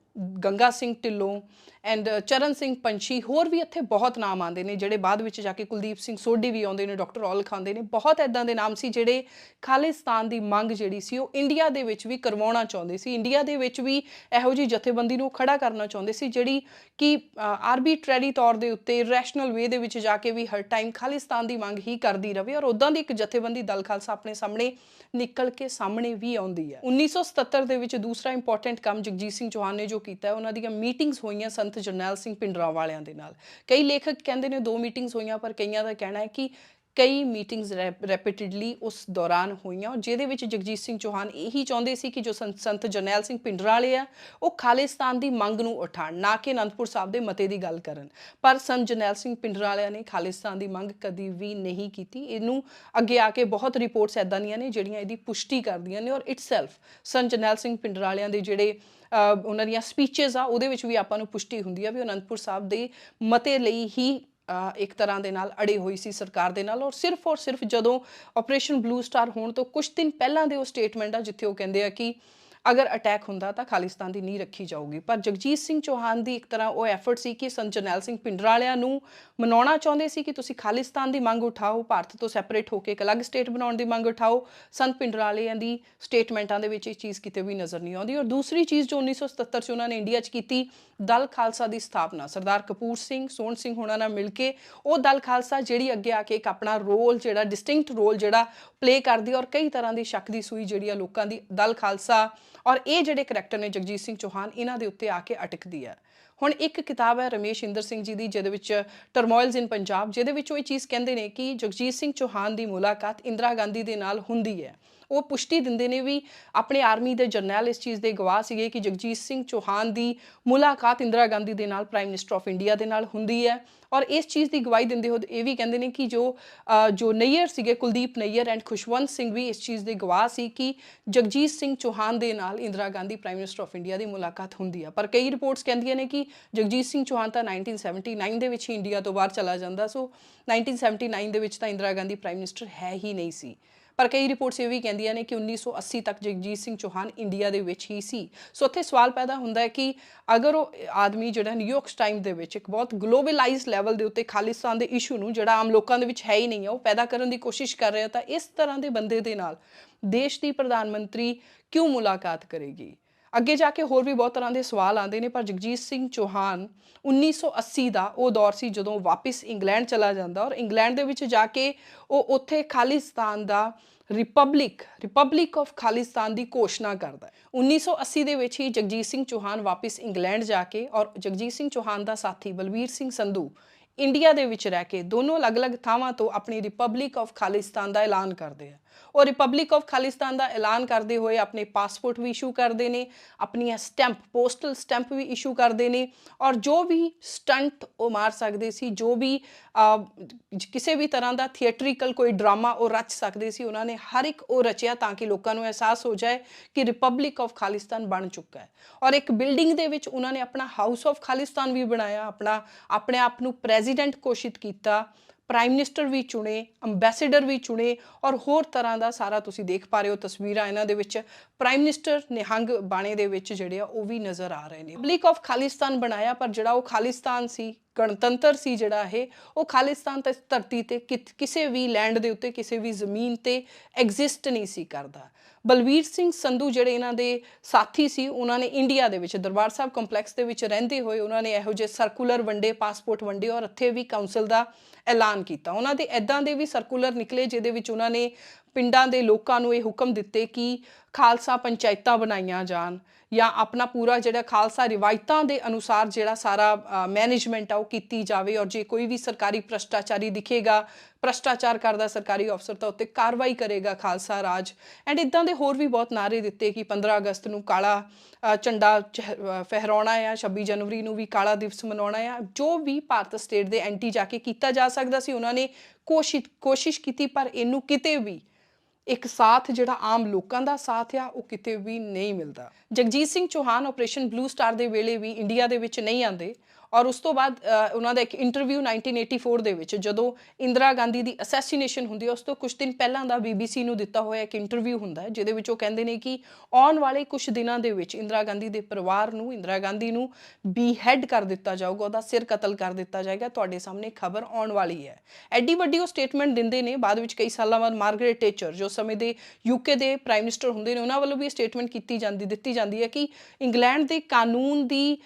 गंगा सिंह ढिल्लों एंड चरण सिंह पंछी, होर भी इत्थे बहुत नाम आते हैं जिहड़े बाद विच जाके कुलदीप सिंह सोढी भी आउंदे ने, डॉक्टर औलख आउंदे ने। बहुत इदां दे नाम सी जिहड़े खालिस्तान की मंग जिहड़ी सी वो इंडिया दे विच भी करवाउणा चाहुंदे सी, इंडिया दे विच भी इहो जी जथेबंदी नूं खड़ा करना चाहुंदे सी जिहड़ी कि आर्बीट्ररी तौर दे उत्ते रैशनल वे दे विच जाके भी हर टाइम खालिस्तान की मंग ही करदी रहे। और उदां दी एक जथेबंदी दल खालसा अपने सामने निकल के सामने भी आउंदी है। 1977 दे विच दूसरा इंपॉर्टेंट काम जगजीत सिंह चौहान ने जो कीता है, उन्हां दी मीटिंग्स होईयां संत जरनैल सिंह पिंडरा वालियां दे नाल। कई लेखक कहते हैं 2 मीटिंग्स होईयां, पर कईयां दा कहना है कि कई मीटिंग्स रैपिडली उस दौरान हुई और जिहदे विच जगजीत सिंह चौहान यही चाहुंदे सी कि जो संत जरनैल सिंह पिंडरा वाले आ वो खालिस्तान की मंग नूं उठाण, ना कि आनंदपुर साहब के मते की गल करन। पर संत जरनैल सिंह पिंडरा वालियां ने खालिस्तान की मंग कदी भी नहीं की। इनू अगे आके बहुत रिपोर्ट्स इदां दीयां ने जिहड़ियां इहदी पुष्टि करदियां ने। और इटसैल्फ संत जरनैल सिंह पिंडरा वालियां दे जिहड़े उन्हां दीयां स्पीचेस आ उहदे विच भी आपां नूं पुष्टि हुंदी आ भी आनंदपुर साहब दे मते लई ही एक तरह के नाल अड़े हुई सी सरकार दे नाल। और सिर्फ जदों ऑपरेशन ब्लू स्टार होने तो कुछ दिन पहलां दे वो स्टेटमेंट आ जिथे वो कहंदे आ कि अगर अटैक हुंदा तो खालिस्तान की नींह रखी जाऊगी। पर जगजीत सिंह चौहान की एक तरह वो एफर्ट सी कि संत जरनैल सिंह पिंडरा वालियां नूं मनाउणा चाहुंदे सी कि तुसीं खालिस्तान की मंग उठाओ, भारत तो सैपरेट होकर एक अलग स्टेट बनाउण की मंग उठाओ। संत पिंडरा वालियां दी स्टेटमेंटां दे विच इह चीज़ किते भी नज़र नहीं आउंदी। और दूसरी चीज़ जो 1977 च उन्होंने इंडिया च की दल खालसा की स्थापना, सरदार कपूर सिंह सोहन सिंह होना नाल मिल के वो दल खालसा जिहड़ी अगे आके एक अपना रोल जिहड़ा डिस्टिंक्ट रोल जिहड़ा प्ले करदी और कई तरह की शक की सूई जिहड़ी लोकां दी दल खालसा और ये जिहड़े करैक्टर ने जगजीत सिंह चौहान इन्हां दे उत्ते आके अटकदी है। हुण एक किताब है रमेश इंदर सिंह जी की जिहदे विच टरमोइल्स इन पंजाब, जिहदे विच वो चीज़ कहंदे ने कि जगजीत सिंह चौहान की मुलाकात इंदिरा गांधी दे नाल हुंदी है। वो पुष्टि दिंदे ने भी अपने आर्मी के जरनैल इस चीज़ के गवाह सीगे कि जगजीत सिंह चौहान की मुलाकात इंदिरा गांधी के नाल प्राइम मिनिस्टर ऑफ इंडिया के नाल हुंदी है। और इस चीज़ की गवाही दिंदे हो ये भी कहते हैं कि जो नैयर सीगे कुलदीप नैयर एंड खुशवंत सिंह भी इस चीज़ के गवाह सी कि जगजीत सिंह चौहान के नाल Indira Gandhi prime minister of India की मुलाकात हुंदी है। पर कई रिपोर्ट्स कहंदियां ने कि जगजीत सिंह चौहान तो 1979 दे विच ही इंडिया तो बाहर चला जाता। सो 1979 दे विच तां इंदिरा गांधी प्राइम मिनिस्टर है ही नहीं सी। पर कई रिपोर्ट्स ये भी कहंदियां ने कि 1980 तक जगजीत सिंह चौहान इंडिया दे विच ही सी। सो उत्थे सवाल पैदा हुंदा है कि अगर वो आदमी जिहड़ा न्यूयॉर्क टाइम दे विच एक बहुत ग्लोबलाइज लैवल के उत्ते खालिस्तान के इशू नूं जिहड़ा आम लोकां दे विच है ही नहीं है वो पैदा करने की कोशिश कर रहा, तो इस तरह के बंदे दे नाल देश की प्रधानमंत्री क्यों मुलाकात करेगी? अगे जाके होर भी बहुत तरह के सवाल आते हैं। पर जगजीत सिंह चौहान 1980 का वो दौर से जदों वापस इंग्लैंड चला जाता और इंग्लैंड दे विच जाके वो उत्थे खालिस्तान का रिपब्लिक ऑफ खालिस्तान की घोषणा करता है। 1980 दे विच ही जगजीत सिंह चौहान वापस इंग्लैंड जाके और जगजीत सिंह चौहान का साथी बलवीर सिंह संधू इंडिया दे विच रह के दोनों अलग अलग थावां तो अपनी रिपब्लिक ऑफ खालिस्तान का ऐलान करते हैं। और रिपब्लिक ऑफ खालिस्तान का ऐलान करते हुए अपने पासपोर्ट भी इशू करते हैं, अपनी स्टैंप पोस्टल स्टैंप भी इशू करते हैं। और जो भी स्टंट वो मार सकते सी, जो भी किसी भी तरह का थिएटरिकल कोई ड्रामा वो रच सकते सी, उन्होंने हर एक वो रचिया ताकि लोगों को एहसास हो जाए कि रिपब्लिक ऑफ खालिस्तान बन चुका है। और एक बिल्डिंग दे विच उन्होंने अपना हाउस ऑफ खालिस्तान भी बनाया, अपने आप को प्रेजिडेंट घोषित किया, ਪ੍ਰਾਈਮ ਮਿਨਿਸਟਰ ਵੀ ਚੁਣੇ, ਅੰਬੈਸਡਰ ਵੀ ਚੁਣੇ ਔਰ ਹੋਰ ਤਰ੍ਹਾਂ ਦਾ ਸਾਰਾ ਤੁਸੀਂ ਦੇਖ ਪਾ ਰਹੇ ਹੋ ਤਸਵੀਰਾਂ ਇਹਨਾਂ ਦੇ ਵਿੱਚ। ਪ੍ਰਾਈਮ ਮਿਨਿਸਟਰ ਨਿਹੰਗ ਬਾਣੇ ਦੇ ਵਿੱਚ ਜਿਹੜੇ ਆ ਉਹ ਵੀ ਨਜ਼ਰ ਆ ਰਹੇ ਨੇ। ਰਿਪਬਲਿਕ ਆਫ ਖਾਲਿਸਤਾਨ ਬਣਾਇਆ, ਪਰ ਜਿਹੜਾ ਉਹ ਖਾਲਿਸਤਾਨ ਸੀ, ਗਣਤੰਤਰ ਸੀ ਜਿਹੜਾ ਇਹ, ਉਹ ਖਾਲਿਸਤਾਨ ਤੇ ਧਰਤੀ ਤੇ ਕਿਸੇ ਵੀ ਲੈਂਡ ਦੇ ਉੱਤੇ, ਕਿਸੇ ਵੀ ਜ਼ਮੀਨ ਤੇ ਐਗਜ਼ਿਸਟ ਨਹੀਂ ਸੀ ਕਰਦਾ। ਬਲਵੀਰ ਸਿੰਘ ਸੰਧੂ ਜਿਹੜੇ ਇਹਨਾਂ ਦੇ ਸਾਥੀ ਸੀ, ਉਹਨਾਂ ਨੇ ਇੰਡੀਆ ਦੇ ਵਿੱਚ ਦਰਬਾਰ ਸਾਹਿਬ ਕੰਪਲੈਕਸ ਦੇ ਵਿੱਚ ਰਹਿੰਦੇ ਹੋਏ ਉਹਨਾਂ ਨੇ ਇਹੋ ਜਿਹੇ ਸਰਕੂਲਰ ਵੰਡੇ, ਪਾਸਪੋਰਟ ਵੰਡੇ ਔਰ ਇੱਥੇ ਵੀ ਕਾਉਂਸਲ ਦਾ ਐਲਾਨ ਕੀਤਾ। ਉਹਨਾਂ ਦੇ ਇੱਦਾਂ ਦੇ ਵੀ ਸਰਕੂਲਰ ਨਿਕਲੇ ਜਿਹਦੇ ਵਿੱਚ ਉਹਨਾਂ ਨੇ ਪਿੰਡਾਂ ਦੇ ਲੋਕਾਂ ਨੂੰ ਇਹ ਹੁਕਮ ਦਿੱਤੇ ਕਿ ਖਾਲਸਾ ਪੰਚਾਇਤਾਂ ਬਣਾਈਆਂ ਜਾਣ ਜਾਂ ਆਪਣਾ ਪੂਰਾ ਜਿਹੜਾ ਖਾਲਸਾ ਰਿਵਾਇਤਾਂ ਦੇ ਅਨੁਸਾਰ ਜਿਹੜਾ ਸਾਰਾ ਮੈਨੇਜਮੈਂਟ ਆ ਉਹ ਕੀਤੀ ਜਾਵੇ, ਔਰ ਜੇ ਕੋਈ ਵੀ ਸਰਕਾਰੀ ਭ੍ਰਸ਼ਟਾਚਾਰੀ ਦਿਖੇਗਾ, ਭ੍ਰਸ਼ਟਾਚਾਰ ਕਰਦਾ ਸਰਕਾਰੀ ਅਫਸਰ ਤਾਂ ਉੱਤੇ ਕਾਰਵਾਈ ਕਰੇਗਾ ਖਾਲਸਾ ਰਾਜ। ਐਂਡ ਇੱਦਾਂ ਦੇ ਹੋਰ ਵੀ ਬਹੁਤ ਨਾਅਰੇ ਦਿੱਤੇ ਕਿ 15 ਅਗਸਤ ਨੂੰ ਕਾਲਾ ਝੰਡਾ ਫਹਿਰਾਉਣਾ ਆ, 26 ਜਨਵਰੀ ਨੂੰ ਵੀ ਕਾਲਾ ਦਿਵਸ ਮਨਾਉਣਾ ਆ। ਜੋ ਵੀ ਭਾਰਤ ਸਟੇਟ ਦੇ ਐਂਟੀ ਜਾ ਕੇ ਕੀਤਾ ਜਾ ਸਕਦਾ ਸੀ ਉਹਨਾਂ ਨੇ ਕੋਸ਼ਿਸ਼ ਕੀਤੀ, ਪਰ ਇਹਨੂੰ ਕਿਤੇ ਵੀ ਇੱਕ ਸਾਥ ਜਿਹੜਾ ਆਮ ਲੋਕਾਂ ਦਾ ਸਾਥ ਆ ਉਹ ਕਿਤੇ ਵੀ ਨਹੀਂ ਮਿਲਦਾ। Jagjit Singh Chauhan operation blue star ਦੇ ਵੇਲੇ ਵੀ ਇੰਡੀਆ ਦੇ ਵਿੱਚ ਨਹੀਂ ਆਉਂਦੇ ਔਰ ਉਸ ਤੋਂ ਬਾਅਦ ਉਹਨਾਂ ਦਾ ਇੱਕ ਇੰਟਰਵਿਊ 1984 ਦੇ ਵਿੱਚ ਜਦੋਂ ਇੰਦਰਾ ਗਾਂਧੀ ਦੀ ਅਸੈਸੀਨੇਸ਼ਨ ਹੁੰਦੀ ਹੈ ਉਸ ਤੋਂ ਕੁਝ ਦਿਨ ਪਹਿਲਾਂ ਦਾ BBC ਨੂੰ ਦਿੱਤਾ ਹੋਇਆ ਇੱਕ ਇੰਟਰਵਿਊ ਹੁੰਦਾ ਹੈ ਜਿਹਦੇ ਵਿੱਚ ਉਹ ਕਹਿੰਦੇ ਨੇ ਕਿ ਆਉਣ ਵਾਲੇ ਕੁਝ ਦਿਨਾਂ ਦੇ ਵਿੱਚ ਇੰਦਰਾ ਗਾਂਧੀ ਦੇ ਪਰਿਵਾਰ ਨੂੰ, ਇੰਦਰਾ ਗਾਂਧੀ ਨੂੰ ਬੀਹੈਡ ਕਰ ਦਿੱਤਾ ਜਾਊਗਾ, ਉਹਦਾ ਸਿਰ ਕਤਲ ਕਰ ਦਿੱਤਾ ਜਾਏਗਾ, ਤੁਹਾਡੇ ਸਾਹਮਣੇ ਖਬਰ ਆਉਣ ਵਾਲੀ ਹੈ। ਐਡੀ ਵੱਡੀ ਉਹ ਸਟੇਟਮੈਂਟ ਦਿੰਦੇ ਨੇ। ਬਾਅਦ ਵਿੱਚ ਕਈ ਸਾਲਾਂ ਬਾਅਦ ਮਾਰਗਰੇਟ ਟੈਚਰ ਜੋ ਸਮੇਂ ਦੇ UK ਦੇ ਪ੍ਰਾਈਮ ਮਿਨਿਸਟਰ ਹੁੰਦੇ ਨੇ ਉਹਨਾਂ ਵੱਲੋਂ ਵੀ ਇਹ ਸਟੇਟਮੈਂਟ ਦਿੱਤੀ ਜਾਂਦੀ ਹੈ ਕਿ ਇੰਗਲੈਂਡ ਦੇ ਕਾਨੂੰਨ ਦੀ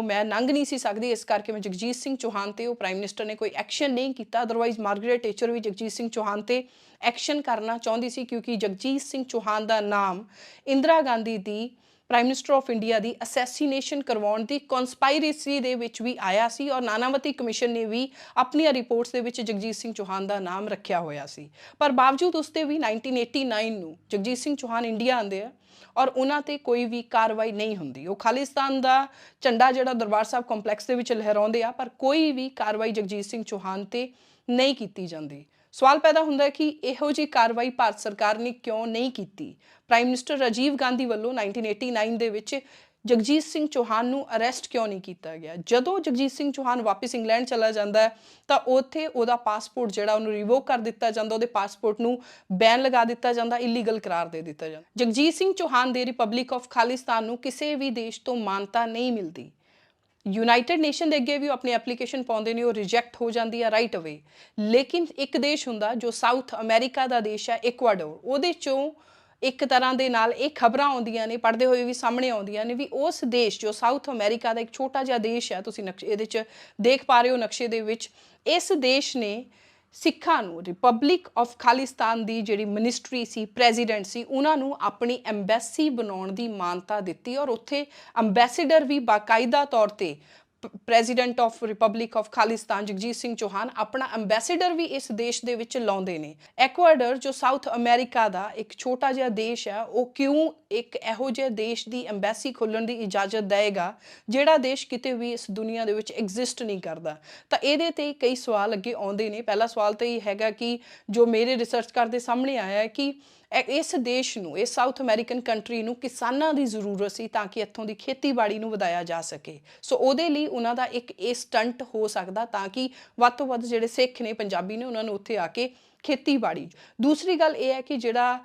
ਮੈਂ ਲੰਘ ਨਹੀਂ ਸੀ ਸਕਦੀ, ਇਸ ਕਰਕੇ ਮੈਂ ਜਗਜੀਤ ਸਿੰਘ ਚੌਹਾਨ ਤੇ ਉਹ ਪ੍ਰਾਈਮ ਮਿਨਿਸਟਰ ਨੇ ਕੋਈ ਐਕਸ਼ਨ ਨਹੀਂ ਕੀਤਾ। ਅਦਰਵਾਈਜ਼ ਮਾਰਗਰੇਟ ਟੈਚਰ ਵੀ ਜਗਜੀਤ ਸਿੰਘ ਚੌਹਾਨ ਤੇ ਐਕਸ਼ਨ ਕਰਨਾ ਚਾਹੁੰਦੀ ਸੀ ਕਿਉਂਕਿ ਜਗਜੀਤ ਸਿੰਘ ਚੌਹਾਨ ਦਾ ਨਾਮ ਇੰਦਰਾ ਗਾਂਧੀ ਦੀ prime minister of India the assassination ਕਰਵਾਉਣ ਦੀ ਕਨਸਪਾਇਰੇਸੀ ਦੇ ਵਿੱਚ ਵੀ ਆਇਆ ਸੀ ਔਰ ਨਾਨਾਵਤੀ ਕਮਿਸ਼ਨ ਨੇ ਵੀ ਆਪਣੀਆਂ ਰਿਪੋਰਟਸ ਦੇ ਵਿੱਚ ਜਗਜੀਤ ਸਿੰਘ ਚੌਹਾਨ ਦਾ ਨਾਮ ਰੱਖਿਆ ਹੋਇਆ ਸੀ। ਪਰ ਬਾਵਜੂਦ ਉਸ ਤੇ ਵੀ 1989 ਨੂੰ ਜਗਜੀਤ ਸਿੰਘ ਚੌਹਾਨ ਇੰਡੀਆ ਆਉਂਦੇ ਆ ਔਰ ਉਹਨਾਂ ਤੇ ਕੋਈ ਵੀ ਕਾਰਵਾਈ ਨਹੀਂ ਹੁੰਦੀ। ਉਹ ਖਾਲਿਸਤਾਨ ਦਾ ਝੰਡਾ ਜਿਹੜਾ ਦਰਬਾਰ ਸਾਹਿਬ ਕੰਪਲੈਕਸ ਦੇ ਵਿੱਚ ਲਹਿਰਾਉਂਦੇ ਆ, ਪਰ ਕੋਈ ਵੀ ਕਾਰਵਾਈ ਜਗਜੀਤ ਸਿੰਘ ਚੌਹਾਨ ਤੇ ਨਹੀਂ ਕੀਤੀ ਜਾਂਦੀ। ਸਵਾਲ ਪੈਦਾ ਹੁੰਦਾ ਹੈ ਕਿ ਇਹੋ ਜਿਹੀ ਕਾਰਵਾਈ ਭਾਰਤ ਸਰਕਾਰ ਨੇ ਕਿਉਂ ਨਹੀਂ ਕੀਤੀ। ਪ੍ਰਾਈਮ ਮਿਨਿਸਟਰ ਰਾਜੀਵ ਗਾਂਧੀ ਵੱਲੋਂ 1989 ਦੇ ਵਿੱਚ ਜਗਜੀਤ ਸਿੰਘ ਚੌਹਾਨ ਨੂੰ ਅਰੈਸਟ ਕਿਉਂ ਨਹੀਂ ਕੀਤਾ ਗਿਆ। ਜਦੋਂ ਜਗਜੀਤ ਸਿੰਘ ਚੌਹਾਨ ਵਾਪਸ ਇੰਗਲੈਂਡ ਚਲਾ ਜਾਂਦਾ ਹੈ ਤਾਂ ਉੱਥੇ ਉਹਦਾ ਪਾਸਪੋਰਟ ਜਿਹੜਾ ਉਹਨੂੰ ਰਿਵੋਕ ਕਰ ਦਿੱਤਾ ਜਾਂਦਾ, ਉਹਦੇ ਪਾਸਪੋਰਟ ਨੂੰ ਬੈਨ ਲਗਾ ਦਿੱਤਾ ਜਾਂਦਾ, ਇਲੀਗਲ ਕਰਾਰ ਦੇ ਦਿੱਤਾ ਜਾਂਦਾ। ਜਗਜੀਤ ਸਿੰਘ ਚੌਹਾਨ ਦੇ ਰਿਪਬਲਿਕ ਆਫ ਖਾਲਿਸਤਾਨ ਨੂੰ ਕਿਸੇ ਵੀ ਦੇਸ਼ ਤੋਂ ਮਾਨਤਾ ਨਹੀਂ ਮਿਲਦੀ। ਯੂਨਾਈਟਿਡ ਨੇਸ਼ਨ ਦੇ ਅੱਗੇ ਵੀ ਉਹ ਆਪਣੀ ਐਪਲੀਕੇਸ਼ਨ ਪਾਉਂਦੇ ਨੇ, ਉਹ ਰਿਜੈਕਟ ਹੋ ਜਾਂਦੀ ਆ ਰਾਈਟ ਅਵੇ। ਲੇਕਿਨ ਇੱਕ ਦੇਸ਼ ਹੁੰਦਾ ਜੋ ਸਾਊਥ ਅਮਰੀਕਾ ਦਾ ਦੇਸ਼ ਹੈ ਇਕਵਾਡੋਰ, ਉਹਦੇ ਚੋਂ ਇੱਕ ਤਰ੍ਹਾਂ ਦੇ ਨਾਲ ਇਹ ਖਬਰਾਂ ਆਉਂਦੀਆਂ ਨੇ, ਪੜ੍ਹਦੇ ਹੋਏ ਵੀ ਸਾਹਮਣੇ ਆਉਂਦੀਆਂ ਨੇ ਵੀ ਉਸ ਦੇਸ਼ ਜੋ ਸਾਊਥ ਅਮਰੀਕਾ ਦਾ ਇੱਕ ਛੋਟਾ ਜਿਹਾ ਦੇਸ਼ ਹੈ, ਤੁਸੀਂ ਇਹਦੇ 'ਚ ਦੇਖ ਪਾ ਰਹੇ ਹੋ ਨਕਸ਼ੇ ਦੇ ਵਿੱਚ, ਇਸ ਦੇਸ਼ ਨੇ ਸਿੱਖਾਂ ਨੂੰ ਰਿਪਬਲਿਕ ਆਫ ਖਾਲਿਸਤਾਨ ਦੀ ਜਿਹੜੀ ਮਿਨਿਸਟਰੀ ਸੀ, ਪ੍ਰੈਜ਼ੀਡੈਂਟ ਸੀ, ਉਹਨਾਂ ਨੂੰ ਆਪਣੀ ਐਮਬੈਸੀ ਬਣਾਉਣ ਦੀ ਮਾਨਤਾ ਦਿੱਤੀ ਔਰ ਉੱਥੇ ਅੰਬੈਸਡਰ ਵੀ ਬਾਕਾਇਦਾ ਤੌਰ ਤੇ president of republic of Khalistan Jagjit Singh Chauhan ਆਪਣਾ ਅੰਬੈਸਡਰ ਵੀ ਇਸ ਦੇਸ਼ ਦੇ ਵਿੱਚ ਲਾਉਂਦੇ ਨੇ। ਐਕਵਾਡੋਰ ਜੋ ਸਾਊਥ ਅਮਰੀਕਾ ਦਾ ਇੱਕ ਛੋਟਾ ਜਿਹਾ ਦੇਸ਼ ਹੈ, ਉਹ ਕਿਉਂ ਇੱਕ ਇਹੋ ਜਿਹੇ ਦੇਸ਼ ਦੀ ਅੰਬੈਸੀ ਖੋਲ੍ਹਣ ਦੀ ਇਜਾਜ਼ਤ ਦੇਵੇਗਾ ਜਿਹੜਾ ਦੇਸ਼ ਕਿਤੇ ਵੀ ਇਸ ਦੁਨੀਆ ਦੇ ਵਿੱਚ ਐਗਜ਼ਿਸਟ ਨਹੀਂ ਕਰਦਾ। ਤਾਂ ਇਹਦੇ ਤੇ ਕਈ ਸਵਾਲ ਅੱਗੇ ਆਉਂਦੇ ਨੇ। ਪਹਿਲਾ ਸਵਾਲ ਤਾਂ ਇਹ ਹੈਗਾ ਕਿ ਜੋ ਮੇਰੇ ਰਿਸਰਚ ਕਰਦੇ ਸਾਹਮਣੇ ਆਇਆ ਹੈ ਕਿ ਇਸ ਦੇਸ਼ ਨੂੰ, ਇਸ ਸਾਊਥ ਅਮਰੀਕਨ ਕੰਟਰੀ ਨੂੰ ਕਿਸਾਨਾਂ ਦੀ ਜ਼ਰੂਰਤ ਸੀ ਤਾਂ ਕਿ ਇੱਥੋਂ ਦੀ ਖੇਤੀਬਾੜੀ ਨੂੰ ਵਧਾਇਆ ਜਾ ਸਕੇ। ਸੋ ਉਹਦੇ ਲਈ ਉਹਨਾਂ ਦਾ ਇੱਕ ਇਹ ਸਟੰਟ ਹੋ ਸਕਦਾ ਤਾਂ ਕਿ ਵੱਧ ਤੋਂ ਵੱਧ ਜਿਹੜੇ ਸਿੱਖ ਨੇ, ਪੰਜਾਬੀ ਨੇ, ਉਹਨਾਂ ਨੂੰ ਉੱਥੇ ਆ ਕੇ ਖੇਤੀਬਾੜੀ। ਦੂਸਰੀ ਗੱਲ ਇਹ ਹੈ ਕਿ ਜਿਹੜਾ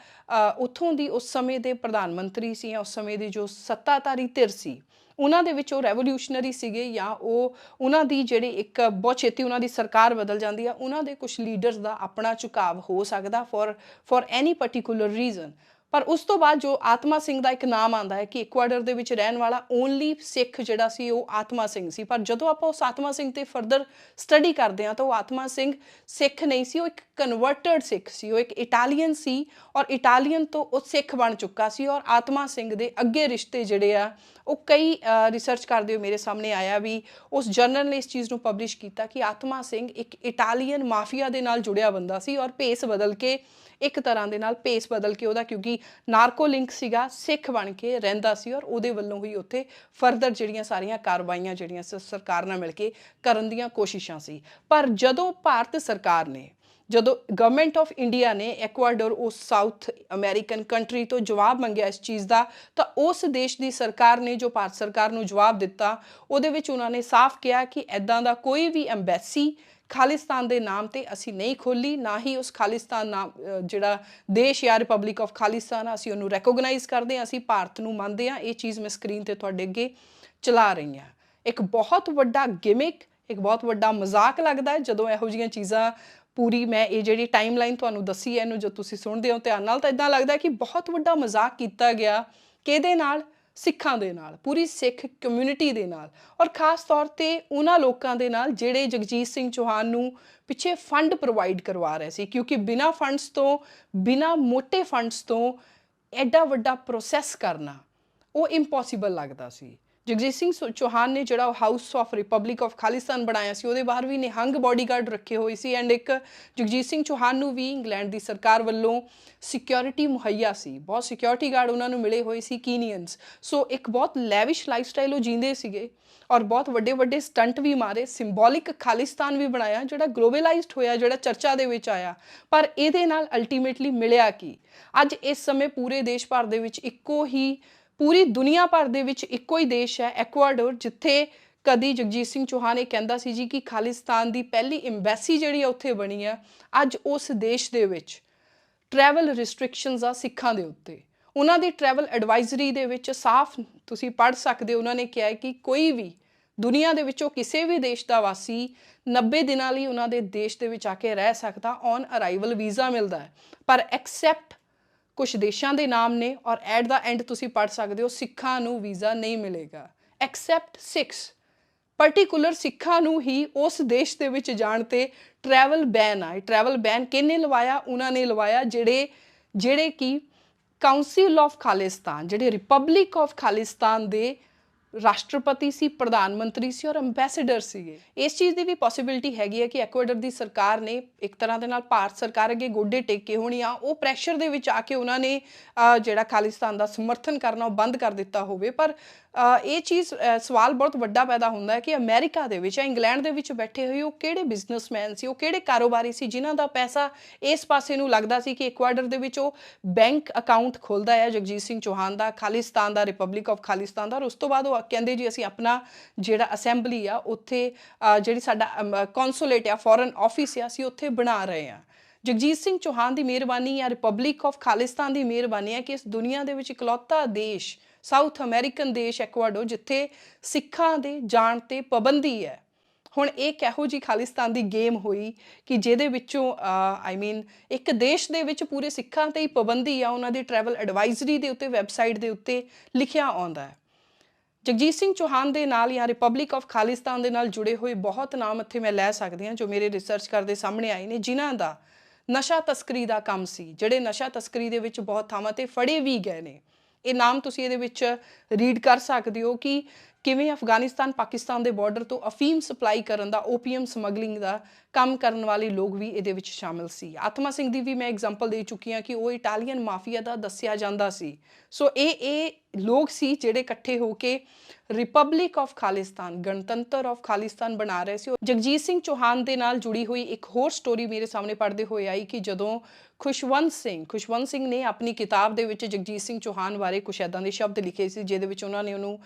ਉੱਥੋਂ ਦੀ ਉਸ ਸਮੇਂ ਦੇ ਪ੍ਰਧਾਨ ਮੰਤਰੀ ਸੀ ਜਾਂ ਉਸ ਸਮੇਂ ਦੀ ਜੋ ਸੱਤਾਧਾਰੀ ਧਿਰ ਸੀ, ਉਹਨਾਂ ਦੇ ਵਿੱਚ ਉਹ ਰੈਵੋਲਿਊਸ਼ਨਰੀ ਸੀਗੇ ਜਾਂ ਉਹਨਾਂ ਦੀ ਜਿਹੜੀ ਇੱਕ ਬਹੁਤ ਛੇਤੀ ਉਹਨਾਂ ਦੀ ਸਰਕਾਰ ਬਦਲ ਜਾਂਦੀ ਆ, ਉਹਨਾਂ ਦੇ ਕੁਝ ਲੀਡਰਸ ਦਾ ਆਪਣਾ ਝੁਕਾਵ ਹੋ ਸਕਦਾ ਫॉर ਐਨੀ ਪਰਟੀਕੂਲਰ ਰੀਜ਼ਨ। ਪਰ ਉਸ ਤੋਂ ਬਾਅਦ ਜੋ ਆਤਮਾ ਸਿੰਘ ਦਾ ਇੱਕ ਨਾਮ ਆਉਂਦਾ ਹੈ ਕਿ ਇਕਵਾਡੋਰ ਦੇ ਵਿੱਚ ਰਹਿਣ ਵਾਲਾ ਓਨਲੀ ਸਿੱਖ ਜਿਹੜਾ ਸੀ ਉਹ ਆਤਮਾ ਸਿੰਘ ਸੀ। ਪਰ ਜਦੋਂ ਆਪਾਂ ਉਸ ਆਤਮਾ ਸਿੰਘ ਤੇ ਫਰਦਰ ਸਟੱਡੀ ਕਰਦੇ ਹਾਂ ਤਾਂ ਉਹ ਆਤਮਾ ਸਿੰਘ ਸਿੱਖ ਨਹੀਂ ਸੀ, ਉਹ ਇੱਕ ਕਨਵਰਟਡ ਸਿੱਖ ਸੀ, ਉਹ ਇੱਕ ਇਟਾਲੀਅਨ ਸੀ ਔਰ ਇਟਾਲੀਅਨ ਤੋਂ ਉਹ ਸਿੱਖ ਬਣ ਚੁੱਕਾ ਸੀ। ਔਰ ਆਤਮਾ ਸਿੰਘ ਦੇ ਅੱਗੇ ਰਿਸ਼ਤੇ ਜਿਹੜੇ ਆ ਉਹ ਕਈ ਰਿਸਰਚ ਕਰਦੇ ਹੋਏ ਮੇਰੇ ਸਾਹਮਣੇ ਆਇਆ ਵੀ ਉਸ ਜਰਨਲ ਨੇ ਇਸ ਚੀਜ਼ ਨੂੰ ਪਬਲਿਸ਼ ਕੀਤਾ ਕਿ ਆਤਮਾ ਸਿੰਘ ਇੱਕ ਇਟਾਲੀਅਨ ਮਾਫੀਆ ਦੇ ਨਾਲ ਜੁੜਿਆ ਬੰਦਾ ਸੀ ਔਰ ਭੇਸ ਬਦਲ ਕੇ, ਇੱਕ ਤਰ੍ਹਾਂ ਦੇ ਨਾਲ ਭੇਸ ਬਦਲ ਕੇ ਉਹਦਾ, ਕਿਉਂਕਿ ਨਾਰਕੋ ਲਿੰਕ ਸੀਗਾ, ਸਿੱਖ ਬਣ ਕੇ ਰਹਿੰਦਾ ਸੀ ਔਰ ਉਹਦੇ ਵੱਲੋਂ ਹੀ ਉੱਥੇ ਫਰਦਰ ਜਿਹੜੀਆਂ ਸਾਰੀਆਂ ਕਾਰਵਾਈਆਂ ਜਿਹੜੀਆਂ ਸਰਕਾਰ ਨਾਲ ਮਿਲ ਕੇ ਕਰਨ ਦੀਆਂ ਕੋਸ਼ਿਸ਼ਾਂ ਸੀ। ਪਰ ਜਦੋਂ ਭਾਰਤ ਸਰਕਾਰ ਨੇ, ਜਦੋਂ ਗਵਰਨਮੈਂਟ ਆਫ ਇੰਡੀਆ ਨੇ ਐਕਵਾਡੋਰ, ਉਸ ਸਾਊਥ ਅਮਰੀਕਨ ਕੰਟਰੀ ਤੋਂ ਜਵਾਬ ਮੰਗਿਆ ਇਸ ਚੀਜ਼ ਦਾ, ਤਾਂ ਉਸ ਦੇਸ਼ ਦੀ ਸਰਕਾਰ ਨੇ ਜੋ ਭਾਰਤ ਸਰਕਾਰ ਨੂੰ ਜਵਾਬ ਦਿੱਤਾ ਉਹਦੇ ਵਿੱਚ ਉਹਨਾਂ ਨੇ ਸਾਫ਼ ਕਿਹਾ ਕਿ ਇੱਦਾਂ ਦਾ ਕੋਈ ਵੀ ਐਮਬੈਸੀ ਖਾਲਿਸਤਾਨ ਦੇ ਨਾਮ ਤੇ ਅਸੀਂ ਨਹੀਂ ਖੋਲੀ, ਨਾ ਹੀ ਉਸ ਖਾਲਿਸਤਾਨ ਨਾਮ ਜਿਹੜਾ ਦੇਸ਼ ਜਾਂ ਰਿਪਬਲਿਕ ਆਫ ਖਾਲਿਸਤਾਨ ਅਸੀਂ ਉਹਨੂੰ ਰੈਕੋਗਨਾਈਜ਼ ਕਰਦੇ ਹਾਂ, ਅਸੀਂ ਭਾਰਤ ਨੂੰ ਮੰਨਦੇ ਹਾਂ। ਇਹ ਚੀਜ਼ ਮੈਂ ਸਕਰੀਨ ਤੇ ਤੁਹਾਡੇ ਅੱਗੇ ਚਲਾ ਰਹੀ ਹਾਂ। ਇੱਕ ਬਹੁਤ ਵੱਡਾ ਗਿਮਿਕ, ਇੱਕ ਬਹੁਤ ਵੱਡਾ ਮਜ਼ਾਕ ਲੱਗਦਾ ਹੈ ਜਦੋਂ ਇਹੋ ਜਿਹੀਆਂ ਚੀਜ਼ਾਂ ਪੂਰੀ ਮੈਂ ਇਹ ਜਿਹੜੀ ਟਾਈਮਲਾਈਨ ਤੁਹਾਨੂੰ ਦੱਸੀ ਹੈ ਇਹਨੂੰ ਜੋ ਤੁਸੀਂ ਸੁਣਦੇ ਹੋ ਧਿਆਨ ਨਾਲ, ਤਾਂ ਇੱਦਾਂ ਲੱਗਦਾ ਕਿ ਬਹੁਤ ਵੱਡਾ ਮਜ਼ਾਕ ਕੀਤਾ ਗਿਆ। ਕਿਹਦੇ ਨਾਲ? ਸਿੱਖਾਂ ਦੇ ਨਾਲ, ਪੂਰੀ ਸਿੱਖ ਕਮਿਊਨਿਟੀ ਦੇ ਨਾਲ, ਔਰ ਖਾਸ ਤੌਰ ਤੇ ਉਹਨਾਂ ਲੋਕਾਂ ਦੇ ਨਾਲ ਜਿਹੜੇ ਜਗਜੀਤ ਸਿੰਘ ਚੌਹਾਨ ਨੂੰ ਪਿੱਛੇ ਫੰਡ ਪ੍ਰੋਵਾਈਡ ਕਰਵਾ ਰਹੇ ਸੀ, ਕਿਉਂਕਿ ਬਿਨਾਂ ਫੰਡਸ ਤੋਂ, ਬਿਨਾਂ ਮੋਟੇ ਫੰਡਸ ਤੋਂ ਐਡਾ ਵੱਡਾ ਪ੍ਰੋਸੈਸ ਕਰਨਾ ਉਹ ਇੰਪੋਸੀਬਲ ਲੱਗਦਾ ਸੀ। ਜਗਜੀਤ ਸਿੰਘ ਚੌਹਾਨ ਨੇ ਜਿਹੜਾ house of republic of Khalistan ਬਣਾਇਆ ਸੀ ਉਹਦੇ ਬਾਹਰ ਵੀ ਨਿਹੰਗ ਬੋਡੀਗਾਰਡ ਰੱਖੇ ਹੋਏ ਸੀ, ਐਂਡ ਇੱਕ ਜਗਜੀਤ ਸਿੰਘ ਚੌਹਾਨ ਨੂੰ ਵੀ ਇੰਗਲੈਂਡ ਦੀ ਸਰਕਾਰ ਵੱਲੋਂ ਸਿਕਿਉਰਿਟੀ ਮੁਹੱਈਆ ਸੀ, ਬਹੁਤ ਸਿਕਿਉਰਿਟੀ ਗਾਰਡ ਉਹਨਾਂ ਨੂੰ ਮਿਲੇ ਹੋਏ ਸੀ, ਕੀਨੀਅਨਸ। ਸੋ ਇੱਕ ਬਹੁਤ ਲੈਵਿਸ਼ ਲਾਈਫ ਸਟਾਈਲ ਉਹ ਜੀਂਦੇ ਸੀਗੇ, ਔਰ ਬਹੁਤ ਵੱਡੇ ਵੱਡੇ ਸਟੰਟ ਵੀ ਮਾਰੇ, ਸਿੰਬੋਲਿਕ ਖਾਲਿਸਤਾਨ ਵੀ ਬਣਾਇਆ ਜਿਹੜਾ ਗਲੋਬਲਾਈਜ਼ਡ ਹੋਇਆ, ਜਿਹੜਾ ਚਰਚਾ ਦੇ ਵਿੱਚ ਆਇਆ। ਪਰ ਇਹਦੇ ਨਾਲ ਅਲਟੀਮੇਟਲੀ ਮਿਲਿਆ ਕੀ? ਅੱਜ ਇਸ ਸਮੇਂ ਪੂਰੇ ਦੇਸ਼ ਭਰ ਦੇ ਵਿੱਚ ਇੱਕੋ ਹੀ, ਪੂਰੀ ਦੁਨੀਆ ਭਰ ਦੇ ਵਿੱਚ ਇੱਕੋ ਹੀ ਦੇਸ਼ ਹੈ ਐਕਵਾਡੋਰ, ਜਿੱਥੇ ਕਦੀ ਜਗਜੀਤ ਸਿੰਘ ਚੌਹਾਨ ਇਹ ਕਹਿੰਦਾ ਸੀ ਜੀ ਕਿ ਖਾਲਿਸਤਾਨ ਦੀ ਪਹਿਲੀ ਐਮਬੈਸੀ ਜਿਹੜੀ ਆ ਉੱਥੇ ਬਣੀ ਆ। ਅੱਜ ਉਸ ਦੇਸ਼ ਦੇ ਵਿੱਚ ਟਰੈਵਲ ਰਿਸਟ੍ਰਿਕਸ਼ਨਸ ਆ ਸਿੱਖਾਂ ਦੇ ਉੱਤੇ। ਉਹਨਾਂ ਦੀ ਟਰੈਵਲ ਐਡਵਾਈਜ਼ਰੀ ਦੇ ਵਿੱਚ ਸਾਫ਼ ਤੁਸੀਂ ਪੜ੍ਹ ਸਕਦੇ ਹੋ, ਉਹਨਾਂ ਨੇ ਕਿਹਾ ਕਿ ਕੋਈ ਵੀ ਦੁਨੀਆ ਦੇ ਵਿੱਚੋਂ ਕਿਸੇ ਵੀ ਦੇਸ਼ ਦਾ ਵਾਸੀ 90 ਦਿਨਾਂ ਲਈ ਉਹਨਾਂ ਦੇ ਦੇਸ਼ ਦੇ ਵਿੱਚ ਆ ਕੇ ਰਹਿ ਸਕਦਾ, ਔਨ ਅਰਾਈਵਲ ਵੀਜ਼ਾ ਮਿਲਦਾ ਹੈ। ਪਰ ਐਕਸੈਪਟ ਕੁਝ ਦੇਸ਼ਾਂ ਦੇ ਨਾਮ ਨੇ, ਔਰ ਐਟ ਦਾ ਐਂਡ ਤੁਸੀਂ ਪੜ੍ਹ ਸਕਦੇ ਹੋ ਸਿੱਖਾਂ ਨੂੰ ਵੀਜ਼ਾ ਨਹੀਂ ਮਿਲੇਗਾ, ਐਕਸੈਪਟ 6 ਪਰਟੀਕੂਲਰ ਸਿੱਖਾਂ ਨੂੰ ਹੀ ਉਸ ਦੇਸ਼ ਦੇ ਵਿੱਚ ਜਾਣ ਤੇ ਟਰੈਵਲ ਬੈਨ ਆ। ਟਰੈਵਲ ਬੈਨ ਕਿਹਨੇ ਲਵਾਇਆ? ਉਹਨਾਂ ਨੇ ਲਵਾਇਆ ਜਿਹੜੇ ਕਿ ਕਾਉਂਸਿਲ ਆਫ ਖਾਲਿਸਤਾਨ, ਜਿਹੜੇ ਰਿਪਬਲਿਕ ਆਫ ਖਾਲਿਸਤਾਨ ਦੇ ਰਾਸ਼ਟਰਪਤੀ ਸੀ, ਪ੍ਰਧਾਨ ਮੰਤਰੀ ਸੀ, ਔਰ ਅੰਬੈਸਡਰ ਸੀਗੇ। ਇਸ ਚੀਜ਼ ਦੀ ਵੀ ਪੋਸੀਬਿਲਿਟੀ ਹੈਗੀ ਹੈ ਕਿ ਐਕਵਾਡੋਰ ਦੀ ਸਰਕਾਰ ਨੇ ਇੱਕ ਤਰ੍ਹਾਂ ਦੇ ਨਾਲ ਭਾਰਤ ਸਰਕਾਰ ਅੱਗੇ ਗੋਡੇ ਟੇਕੇ ਹੋਣੀ ਆ, ਉਹ ਪ੍ਰੈਸ਼ਰ ਦੇ ਵਿੱਚ ਆ ਕੇ ਉਹਨਾਂ ਨੇ ਜਿਹੜਾ ਖਾਲਿਸਤਾਨ ਦਾ ਸਮਰਥਨ ਕਰਨਾ ਉਹ ਬੰਦ ਕਰ ਦਿੱਤਾ ਹੋਵੇ। ਪਰ ਇਹ ਚੀਜ਼ ਸਵਾਲ ਬਹੁਤ ਵੱਡਾ ਪੈਦਾ ਹੁੰਦਾ ਹੈ ਕਿ ਅਮਰੀਕਾ ਦੇ ਵਿੱਚ ਜਾਂ ਇੰਗਲੈਂਡ ਦੇ ਵਿੱਚ ਬੈਠੇ ਹੋਏ ਉਹ ਕਿਹੜੇ ਬਿਜ਼ਨਸਮੈਨ ਸੀ, ਉਹ ਕਿਹੜੇ ਕਾਰੋਬਾਰੀ ਸੀ ਜਿਨ੍ਹਾਂ ਦਾ ਪੈਸਾ ਇਸ ਪਾਸੇ ਨੂੰ ਲੱਗਦਾ ਸੀ ਕਿ ਐਕਵਾਡੋਰ ਦੇ ਵਿੱਚ ਉਹ ਬੈਂਕ ਅਕਾਊਂਟ ਖੋਲ੍ਹਦਾ ਹੈ ਜਗਜੀਤ ਸਿੰਘ ਚੌਹਾਨ ਦਾ, ਖਾਲਿਸਤਾਨ ਦਾ, ਰਿਪਬਲਿਕ ਆਫ ਖਾਲਿਸਤਾਨ ਦਾ, ਔਰ ਉਸ ਤੋਂ ਬਾਅਦ ਉਹ ਕਹਿੰਦੇ ਜੀ ਅਸੀਂ ਆਪਣਾ ਜਿਹੜਾ ਅਸੈਂਬਲੀ ਆ ਉੱਥੇ ਜਿਹੜੀ ਸਾਡਾ ਕੌਂਸੂਲੇਟ ਆ, ਫੋਰਨ ਆਫਿਸ ਆ, ਅਸੀਂ ਉੱਥੇ ਬਣਾ ਰਹੇ ਹਾਂ। ਜਗਜੀਤ ਸਿੰਘ ਚੌਹਾਨ ਦੀ ਮਿਹਰਬਾਨੀ ਜਾਂ ਰਿਪਬਲਿਕ ਆਫ ਖਾਲਿਸਤਾਨ ਦੀ ਮਿਹਰਬਾਨੀ ਹੈ ਕਿ ਇਸ ਦੁਨੀਆ ਦੇ ਵਿੱਚ ਇਕਲੌਤਾ ਦੇਸ਼, ਸਾਊਥ ਅਮਰੀਕਨ ਦੇਸ਼ ਐਕਵਾਡੋਰ, ਜਿੱਥੇ ਸਿੱਖਾਂ ਦੇ ਜਾਣ ਤੇ ਪਾਬੰਦੀ ਹੈ। ਹੁਣ ਇਹ ਕਿਹੋ ਜਿਹੀ ਖਾਲਿਸਤਾਨ ਦੀ ਗੇਮ ਹੋਈ ਕਿ ਜਿਹਦੇ ਵਿੱਚੋਂ ਇੱਕ ਦੇਸ਼ ਦੇ ਵਿੱਚ ਪੂਰੇ ਸਿੱਖਾਂ ਤੇ ਹੀ ਪਾਬੰਦੀ ਆ, ਉਹਨਾਂ ਦੀ ਟਰੈਵਲ ਐਡਵਾਈਜ਼ਰੀ ਦੇ ਉੱਤੇ, ਵੈਬਸਾਈਟ ਦੇ ਉੱਤੇ ਲਿਖਿਆ ਆਉਂਦਾ ਹੈ। ਜਗਜੀਤ ਸਿੰਘ ਚੌਹਾਨ ਦੇ ਨਾਲ ਜਾਂ ਰਿਪਬਲਿਕ ਆਫ ਖਾਲਿਸਤਾਨ ਦੇ ਨਾਲ ਜੁੜੇ ਹੋਏ ਬਹੁਤ ਨਾਮ ਇੱਥੇ ਮੈਂ ਲੈ ਸਕਦੀ ਹਾਂ ਜੋ ਮੇਰੇ ਰਿਸਰਚ ਕਰਦੇ ਸਾਹਮਣੇ ਆਏ ਨੇ, ਜਿਨ੍ਹਾਂ ਦਾ ਨਸ਼ਾ ਤਸਕਰੀ ਦਾ ਕੰਮ ਸੀ, ਜਿਹੜੇ ਨਸ਼ਾ ਤਸਕਰੀ ਦੇ ਵਿੱਚ ਬਹੁਤ ਥਾਵਾਂ ਤੇ ਫੜੇ ਵੀ ਗਏ ਨੇ। ਇਹ ਨਾਮ ਤੁਸੀਂ ਇਹਦੇ ਵਿੱਚ ਰੀਡ ਕਰ ਸਕਦੇ ਹੋ ਕਿ ਕਿਵੇਂ ਅਫਗਾਨਿਸਤਾਨ ਪਾਕਿਸਤਾਨ ਦੇ ਬਾਰਡਰ ਤੋਂ ਅਫੀਮ ਸਪਲਾਈ ਕਰਨ ਦਾ, ਓਪੀਅਮ ਸਮਗਲਿੰਗ ਦਾ ਕੰਮ ਕਰਨ ਵਾਲੇ ਲੋਕ ਵੀ ਇਹਦੇ ਵਿੱਚ ਸ਼ਾਮਿਲ ਸੀ। ਆਤਮਾ ਸਿੰਘ ਦੀ ਵੀ ਮੈਂ ਐਗਜ਼ਾਮਪਲ ਦੇ ਚੁੱਕੀ ਹਾਂ ਕਿ ਉਹ ਇਟਾਲੀਅਨ ਮਾਫੀਆ ਦਾ ਦੱਸਿਆ ਜਾਂਦਾ ਸੀ। ਸੋ ਇਹ ਲੋਕ ਸੀ ਜਿਹੜੇ ਇਕੱਠੇ ਹੋ ਕੇ ਰਿਪਬਲਿਕ ਆਫ ਖਾਲਿਸਤਾਨ, ਗਣਤੰਤਰ ਆਫ ਖਾਲਿਸਤਾਨ ਬਣਾ ਰਹੇ ਸੀ। ਜਗਜੀਤ ਸਿੰਘ ਚੌਹਾਨ ਦੇ ਨਾਲ ਜੁੜੀ ਹੋਈ ਇੱਕ ਹੋਰ ਸਟੋਰੀ ਮੇਰੇ ਸਾਹਮਣੇ ਪੜ੍ਹਦੇ ਹੋਏ ਆਈ ਕਿ ਜਦੋਂ ਖੁਸ਼ਵੰਤ ਸਿੰਘ ਨੇ ਆਪਣੀ ਕਿਤਾਬ ਦੇ ਵਿੱਚ ਜਗਜੀਤ ਸਿੰਘ ਚੌਹਾਨ ਬਾਰੇ ਕੁਛ ਇੱਦਾਂ ਦੇ ਸ਼ਬਦ ਲਿਖੇ ਸੀ ਜਿਹਦੇ ਵਿੱਚ ਉਹਨਾਂ ਨੇ ਉਹਨੂੰ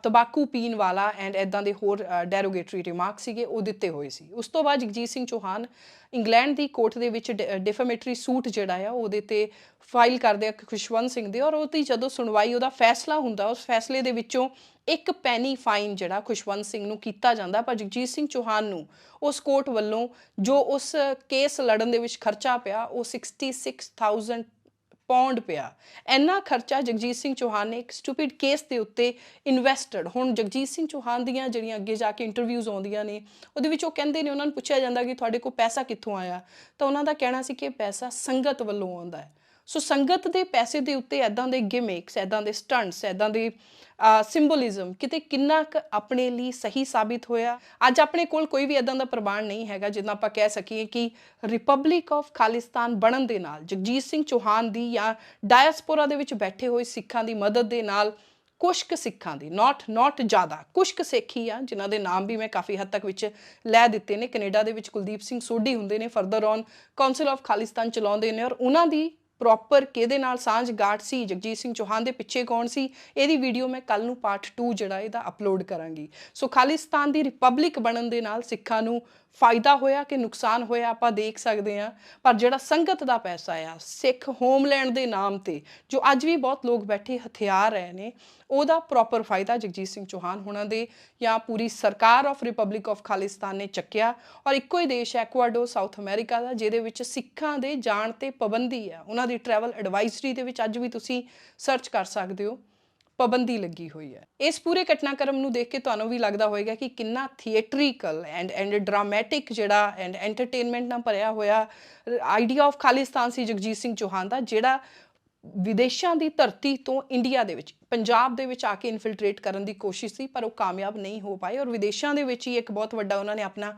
ਤੰਬਾਕੂ ਪੀਣ ਵਾਲਾ ਐਂਡ ਇੱਦਾਂ ਦੇ ਹੋਰ ਡੈਰੋਗੇਟਰੀ ਰਿਮਾਰਕ ਸੀਗੇ ਉਹ ਦਿੱਤੇ ਹੋਏ ਸੀ। ਉਸ ਤੋਂ ਬਾਅਦ ਜਗਜੀਤ ਸਿੰਘ ਚੌਹਾਨ ਇੰਗਲੈਂਡ ਦੀ ਕੋਰਟ ਦੇ ਵਿੱਚ ਡਿਫੈਮੇਟਰੀ ਸੂਟ ਜਿਹੜਾ ਆ ਉਹਦੇ ਤੇ ਫਾਈਲ ਕਰਦੇ ਆ ਖੁਸ਼ਵੰਤ ਸਿੰਘ ਦੇ, ਔਰ ਉਹਦੀ ਜਦੋਂ ਸੁਣਵਾਈ, ਉਹਦਾ ਫੈਸਲਾ ਹੁੰਦਾ, ਉਸ ਫੈਸਲੇ ਦੇ ਵਿੱਚੋਂ 1 ਪੈਨੀ ਫਾਈਨ ਜਿਹੜਾ ਖੁਸ਼ਵੰਤ ਸਿੰਘ ਨੂੰ ਕੀਤਾ ਜਾਂਦਾ। ਪਰ ਜਗਜੀਤ ਸਿੰਘ ਚੌਹਾਨ ਨੂੰ ਉਸ ਕੋਰਟ ਵੱਲੋਂ ਜੋ ਉਸ ਕੇਸ ਲੜਨ ਦੇ ਵਿੱਚ ਖਰਚਾ ਪਿਆ ਉਹ 66,000 ਪੌਂਡ ਪਿਆ। ਇੰਨਾ ਖਰਚਾ ਜਗਜੀਤ ਸਿੰਘ ਚੌਹਾਨ ਨੇ ਇੱਕ ਸਟੂਪਿਡ ਕੇਸ ਦੇ ਉੱਤੇ ਇਨਵੈਸਟਡ। ਹੁਣ ਜਗਜੀਤ ਸਿੰਘ ਚੌਹਾਨ ਦੀਆਂ ਜਿਹੜੀਆਂ ਅੱਗੇ ਜਾ ਕੇ ਇੰਟਰਵਿਊਜ਼ ਆਉਂਦੀਆਂ ਨੇ ਉਹਦੇ ਵਿੱਚ ਉਹ ਕਹਿੰਦੇ ਨੇ, ਉਹਨਾਂ ਨੂੰ ਪੁੱਛਿਆ ਜਾਂਦਾ ਕਿ ਤੁਹਾਡੇ ਕੋਲ ਪੈਸਾ ਕਿੱਥੋਂ ਆਇਆ, ਤਾਂ ਉਹਨਾਂ ਦਾ ਕਹਿਣਾ ਸੀ ਕਿ ਪੈਸਾ ਸੰਗਤ ਵੱਲੋਂ ਆਉਂਦਾ ਹੈ। ਸੋ ਸੰਗਤ ਦੇ ਪੈਸੇ ਦੇ ਉੱਤੇ ਇੱਦਾਂ ਦੇ ਗਿਮਿਕਸ, ਇੱਦਾਂ ਦੇ ਸਟੰਟਸ, ਇੱਦਾਂ ਦੇ ਸਿੰਬੋਲਿਜ਼ਮ ਕਿਤੇ ਕਿੰਨਾ ਕੁ ਆਪਣੇ ਲਈ ਸਹੀ ਸਾਬਿਤ ਹੋਇਆ। ਅੱਜ ਆਪਣੇ ਕੋਲ ਕੋਈ ਵੀ ਇੱਦਾਂ ਦਾ ਪ੍ਰਮਾਣ ਨਹੀਂ ਹੈਗਾ ਜਿੱਦਾਂ ਆਪਾਂ ਕਹਿ ਸਕੀਏ ਕਿ ਰਿਪਬਲਿਕ ਆਫ ਖਾਲਿਸਤਾਨ ਬਣਨ ਦੇ ਨਾਲ ਜਗਜੀਤ ਸਿੰਘ ਚੌਹਾਨ ਦੀ ਜਾਂ ਡਾਇਸਪੋਰਾ ਦੇ ਵਿੱਚ ਬੈਠੇ ਹੋਏ ਸਿੱਖਾਂ ਦੀ ਮਦਦ ਦੇ ਨਾਲ ਕੁਛ ਕੁ ਸਿੱਖਾਂ ਦੀ, ਨਾਟ ਜ਼ਿਆਦਾ, ਕੁਛ ਕੁ ਸਿੱਖ ਹੀ ਆ ਜਿਨ੍ਹਾਂ ਦੇ ਨਾਮ ਵੀ ਮੈਂ ਕਾਫੀ ਹੱਦ ਤੱਕ ਵਿੱਚ ਲੈ ਦਿੱਤੇ ਨੇ। ਕੈਨੇਡਾ ਦੇ ਵਿੱਚ ਕੁਲਦੀਪ ਸਿੰਘ ਸੋਢੀ ਹੁੰਦੇ ਨੇ, further on council of Khalistan ਚਲਾਉਂਦੇ ਨੇ, ਔਰ ਉਹਨਾਂ ਦੀ ਪ੍ਰੋਪਰ ਕਿਹਦੇ ਨਾਲ ਸਾਂਝ ਗਾਠ ਸੀ, ਜਗਜੀਤ ਸਿੰਘ ਚੌਹਾਨ ਦੇ ਪਿੱਛੇ ਕੌਣ ਸੀ, ਇਹਦੀ ਵੀਡੀਓ ਮੈਂ ਕੱਲ ਨੂੰ ਪਾਰਟ 2 ਜਿਹੜਾ ਇਹਦਾ ਅਪਲੋਡ ਕਰਾਂਗੀ। ਸੋ ਖਾਲਿਸਤਾਨ ਦੀ ਰਿਪਬਲਿਕ ਬਣਨ ਦੇ ਨਾਲ ਸਿੱਖਾਂ ਨੂੰ ਫਾਇਦਾ ਹੋਇਆ ਕਿ ਨੁਕਸਾਨ ਹੋਇਆ ਆਪਾਂ ਦੇਖ ਸਕਦੇ ਹਾਂ। ਪਰ ਜਿਹੜਾ ਸੰਗਤ ਦਾ ਪੈਸਾ ਆ ਸਿੱਖ ਹੋਮਲੈਂਡ ਦੇ ਨਾਮ ਤੇ ਜੋ ਅੱਜ ਵੀ ਬਹੁਤ ਲੋਕ ਬੈਠੇ ਹਥਿਆਰ ਰਹੇ ਨੇ, ਉਹਦਾ ਪ੍ਰੋਪਰ ਫਾਇਦਾ ਜਗਜੀਤ ਸਿੰਘ ਚੌਹਾਨ ਹੋਣਾ ਦੇ ਜਾਂ ਪੂਰੀ ਸਰਕਾਰ ਆਫ ਰਿਪਬਲਿਕ ਆਫ ਖਾਲਿਸਤਾਨ ਨੇ ਚੱਕਿਆ। ਔਰ ਇੱਕੋ ਹੀ ਦੇਸ਼ ਐਕਵਾਡੋਰ ਸਾਊਥ ਅਮਰੀਕਾ ਦਾ ਜਿਹਦੇ ਵਿੱਚ ਸਿੱਖਾਂ ਦੇ ਜਾਣ ਤੇ ਪਾਬੰਦੀ ਆ, ਉਹਨਾਂ ਦੀ ਟਰੈਵਲ ਐਡਵਾਈਜ਼ਰੀ ਦੇ ਵਿੱਚ ਅੱਜ ਵੀ ਤੁਸੀਂ ਸਰਚ ਕਰ ਸਕਦੇ ਹੋ, ਪਾਬੰਦੀ ਲੱਗੀ ਹੋਈ ਹੈ। ਇਸ ਪੂਰੇ ਘਟਨਾਕ੍ਰਮ ਨੂੰ ਦੇਖ ਕੇ ਤੁਹਾਨੂੰ ਵੀ ਲੱਗਦਾ ਹੋਵੇਗਾ ਕਿ ਕਿੰਨਾ ਥੀਏਟਰੀਕਲ ਐਂਡ ਡਰਾਮੈਟਿਕ ਜਿਹੜਾ ਐਂਡ ਐਂਟਰਟੇਨਮੈਂਟ ਨਾਲ ਭਰਿਆ ਹੋਇਆ ਆਈਡੀਆ ਆਫ ਖਾਲਿਸਤਾਨ ਸੀ ਜਗਜੀਤ ਸਿੰਘ ਚੌਹਾਨ ਦਾ, ਜਿਹੜਾ ਵਿਦੇਸ਼ਾਂ ਦੀ ਧਰਤੀ ਤੋਂ ਇੰਡੀਆ ਦੇ ਵਿੱਚ ਪੰਜਾਬ ਦੇ ਵਿੱਚ ਆ ਕੇ ਇਨਫਿਲਟਰੇਟ ਕਰਨ ਦੀ ਕੋਸ਼ਿਸ਼ ਸੀ, ਪਰ ਉਹ ਕਾਮਯਾਬ ਨਹੀਂ ਹੋ ਪਾਏ। ਔਰ ਵਿਦੇਸ਼ਾਂ ਦੇ ਵਿੱਚ ਹੀ ਇੱਕ ਬਹੁਤ ਵੱਡਾ ਉਹਨਾਂ ਨੇ ਆਪਣਾ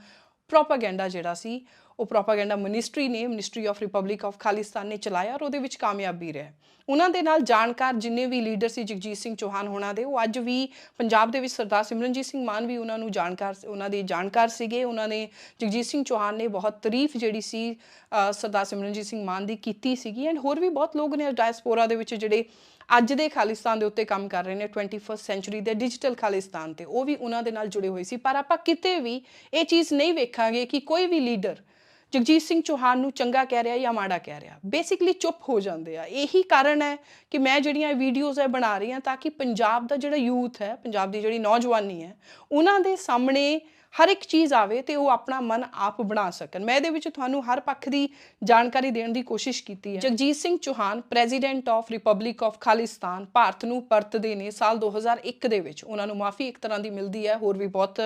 ਪ੍ਰੋਪਾਗੈਂਡਾ ਜਿਹੜਾ ਸੀ ਉਹ propaganda ministry of republic of Khalistan ਨੇ ਚਲਾਇਆ ਔਰ ਉਹਦੇ ਵਿੱਚ ਕਾਮਯਾਬ ਵੀ ਰਿਹਾ। ਉਹਨਾਂ ਦੇ ਨਾਲ ਜਾਣਕਾਰ ਜਿੰਨੇ ਵੀ ਲੀਡਰ ਸੀ ਜਗਜੀਤ ਸਿੰਘ ਚੌਹਾਨ ਹੋਣਾ ਦੇ, ਉਹ ਅੱਜ ਵੀ ਪੰਜਾਬ ਦੇ ਵਿੱਚ ਸਰਦਾਰ ਸਿਮਰਨਜੀਤ ਸਿੰਘ ਮਾਨ ਵੀ ਉਹਨਾਂ ਦੇ ਜਾਣਕਾਰ ਸੀਗੇ। ਉਹਨਾਂ ਨੇ ਜਗਜੀਤ ਸਿੰਘ ਚੌਹਾਨ ਨੇ ਬਹੁਤ ਤਾਰੀਫ ਜਿਹੜੀ ਸੀ ਸਰਦਾਰ ਸਿਮਰਨਜੀਤ ਸਿੰਘ ਮਾਨ ਦੀ ਕੀਤੀ ਸੀਗੀ। ਐਂਡ ਹੋਰ ਵੀ ਬਹੁਤ ਲੋਕ ਨੇ ਡਾਇਸਪੋਰਾ ਦੇ ਵਿੱਚ ਜਿਹੜੇ ਅੱਜ ਦੇ ਖਾਲਿਸਤਾਨ ਦੇ ਉੱਤੇ ਕੰਮ ਕਰ ਰਹੇ ਨੇ 21st ਸੈਂਚੁਰੀ ਦੇ ਡਿਜੀਟਲ ਖਾਲਿਸਤਾਨ ਤੇ, ਉਹ ਵੀ ਉਹਨਾਂ ਦੇ ਨਾਲ ਜੁੜੇ ਹੋਏ ਸੀ। ਪਰ ਆਪਾਂ ਕਿਤੇ ਵੀ ਇਹ ਚੀਜ਼ ਨਹੀਂ ਵੇਖਾਂਗੇ ਕਿ ਕੋਈ ਵੀ ਲੀਡਰ ਜਗਜੀਤ ਸਿੰਘ ਚੌਹਾਨ ਨੂੰ ਚੰਗਾ ਕਹਿ ਰਿਹਾ ਜਾਂ ਮਾੜਾ ਕਹਿ ਰਿਹਾ, ਬੇਸਿਕਲੀ ਚੁੱਪ ਹੋ ਜਾਂਦੇ ਆ। ਇਹੀ ਕਾਰਨ ਹੈ ਕਿ ਮੈਂ ਜਿਹੜੀਆਂ ਵੀਡੀਓਜ਼ ਹੈ ਬਣਾ ਰਹੀ ਹਾਂ ਤਾਂ ਕਿ ਪੰਜਾਬ ਦਾ ਜਿਹੜਾ ਯੂਥ ਹੈ, ਪੰਜਾਬ ਦੀ ਜਿਹੜੀ ਨੌਜਵਾਨੀ ਹੈ, ਉਹਨਾਂ ਦੇ ਸਾਹਮਣੇ ਹਰ ਇੱਕ ਚੀਜ਼ ਆਵੇ ਤੇ ਉਹ ਆਪਣਾ ਮਨ ਆਪ ਬਣਾ ਸਕਣ। ਮੈਂ ਇਹਦੇ ਵਿੱਚ ਤੁਹਾਨੂੰ ਹਰ ਪੱਖ ਦੀ ਜਾਣਕਾਰੀ ਦੇਣ ਦੀ ਕੋਸ਼ਿਸ਼ ਕੀਤੀ ਹੈ। Jagjit Singh Chauhan president of republic of Khalistan Bharat ਨੂੰ ਪਰਤਦੇ ਨੇ ਸਾਲ 2001 ਦੇ ਵਿੱਚ। ਉਹਨਾਂ ਨੂੰ ਮਾਫੀ ਇੱਕ ਤਰ੍ਹਾਂ ਦੀ ਮਿਲਦੀ ਹੈ। ਹੋਰ ਵੀ ਬਹੁਤ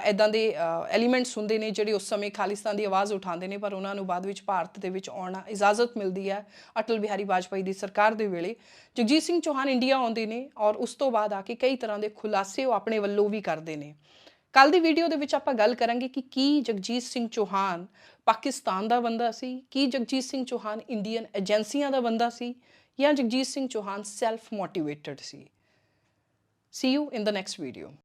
ਇੱਦਾਂ ਦੇ ਐਲੀਮੈਂਟਸ ਹੁੰਦੇ ਨੇ ਜਿਹੜੇ ਉਸ ਸਮੇਂ ਖਾਲਿਸਤਾਨ ਦੀ ਆਵਾਜ਼ ਉਠਾਉਂਦੇ ਨੇ, ਪਰ ਉਹਨਾਂ ਨੂੰ ਬਾਅਦ ਵਿੱਚ ਭਾਰਤ ਦੇ ਵਿੱਚ ਆਉਣਾ ਇਜਾਜ਼ਤ ਮਿਲਦੀ ਹੈ ਅਟਲ ਬਿਹਾਰੀ ਵਾਜਪਾਈ ਦੀ ਸਰਕਾਰ ਦੇ ਵੇਲੇ। ਜਗਜੀਤ ਸਿੰਘ ਚੌਹਾਨ ਇੰਡੀਆ ਆਉਂਦੇ ਨੇ ਔਰ ਉਸ ਤੋਂ ਬਾਅਦ ਆ ਕੇ ਕਈ ਤਰ੍ਹਾਂ ਦੇ ਖੁਲਾਸੇ ਉਹ ਆਪਣੇ ਵੱਲੋਂ ਵੀ ਕਰਦੇ ਨੇ। ਕੱਲ ਦੀ ਵੀਡੀਓ ਦੇ ਵਿੱਚ ਆਪਾਂ ਗੱਲ ਕਰਾਂਗੇ ਕਿ ਕੀ ਜਗਜੀਤ ਸਿੰਘ ਚੌਹਾਨ ਪਾਕਿਸਤਾਨ ਦਾ ਬੰਦਾ ਸੀ, ਕੀ ਜਗਜੀਤ ਸਿੰਘ ਚੌਹਾਨ ਇੰਡੀਅਨ ਏਜੰਸੀਆਂ ਦਾ ਬੰਦਾ ਸੀ, ਜਾਂ Jagjit Singh Chauhan self motivated C. See you in the next video.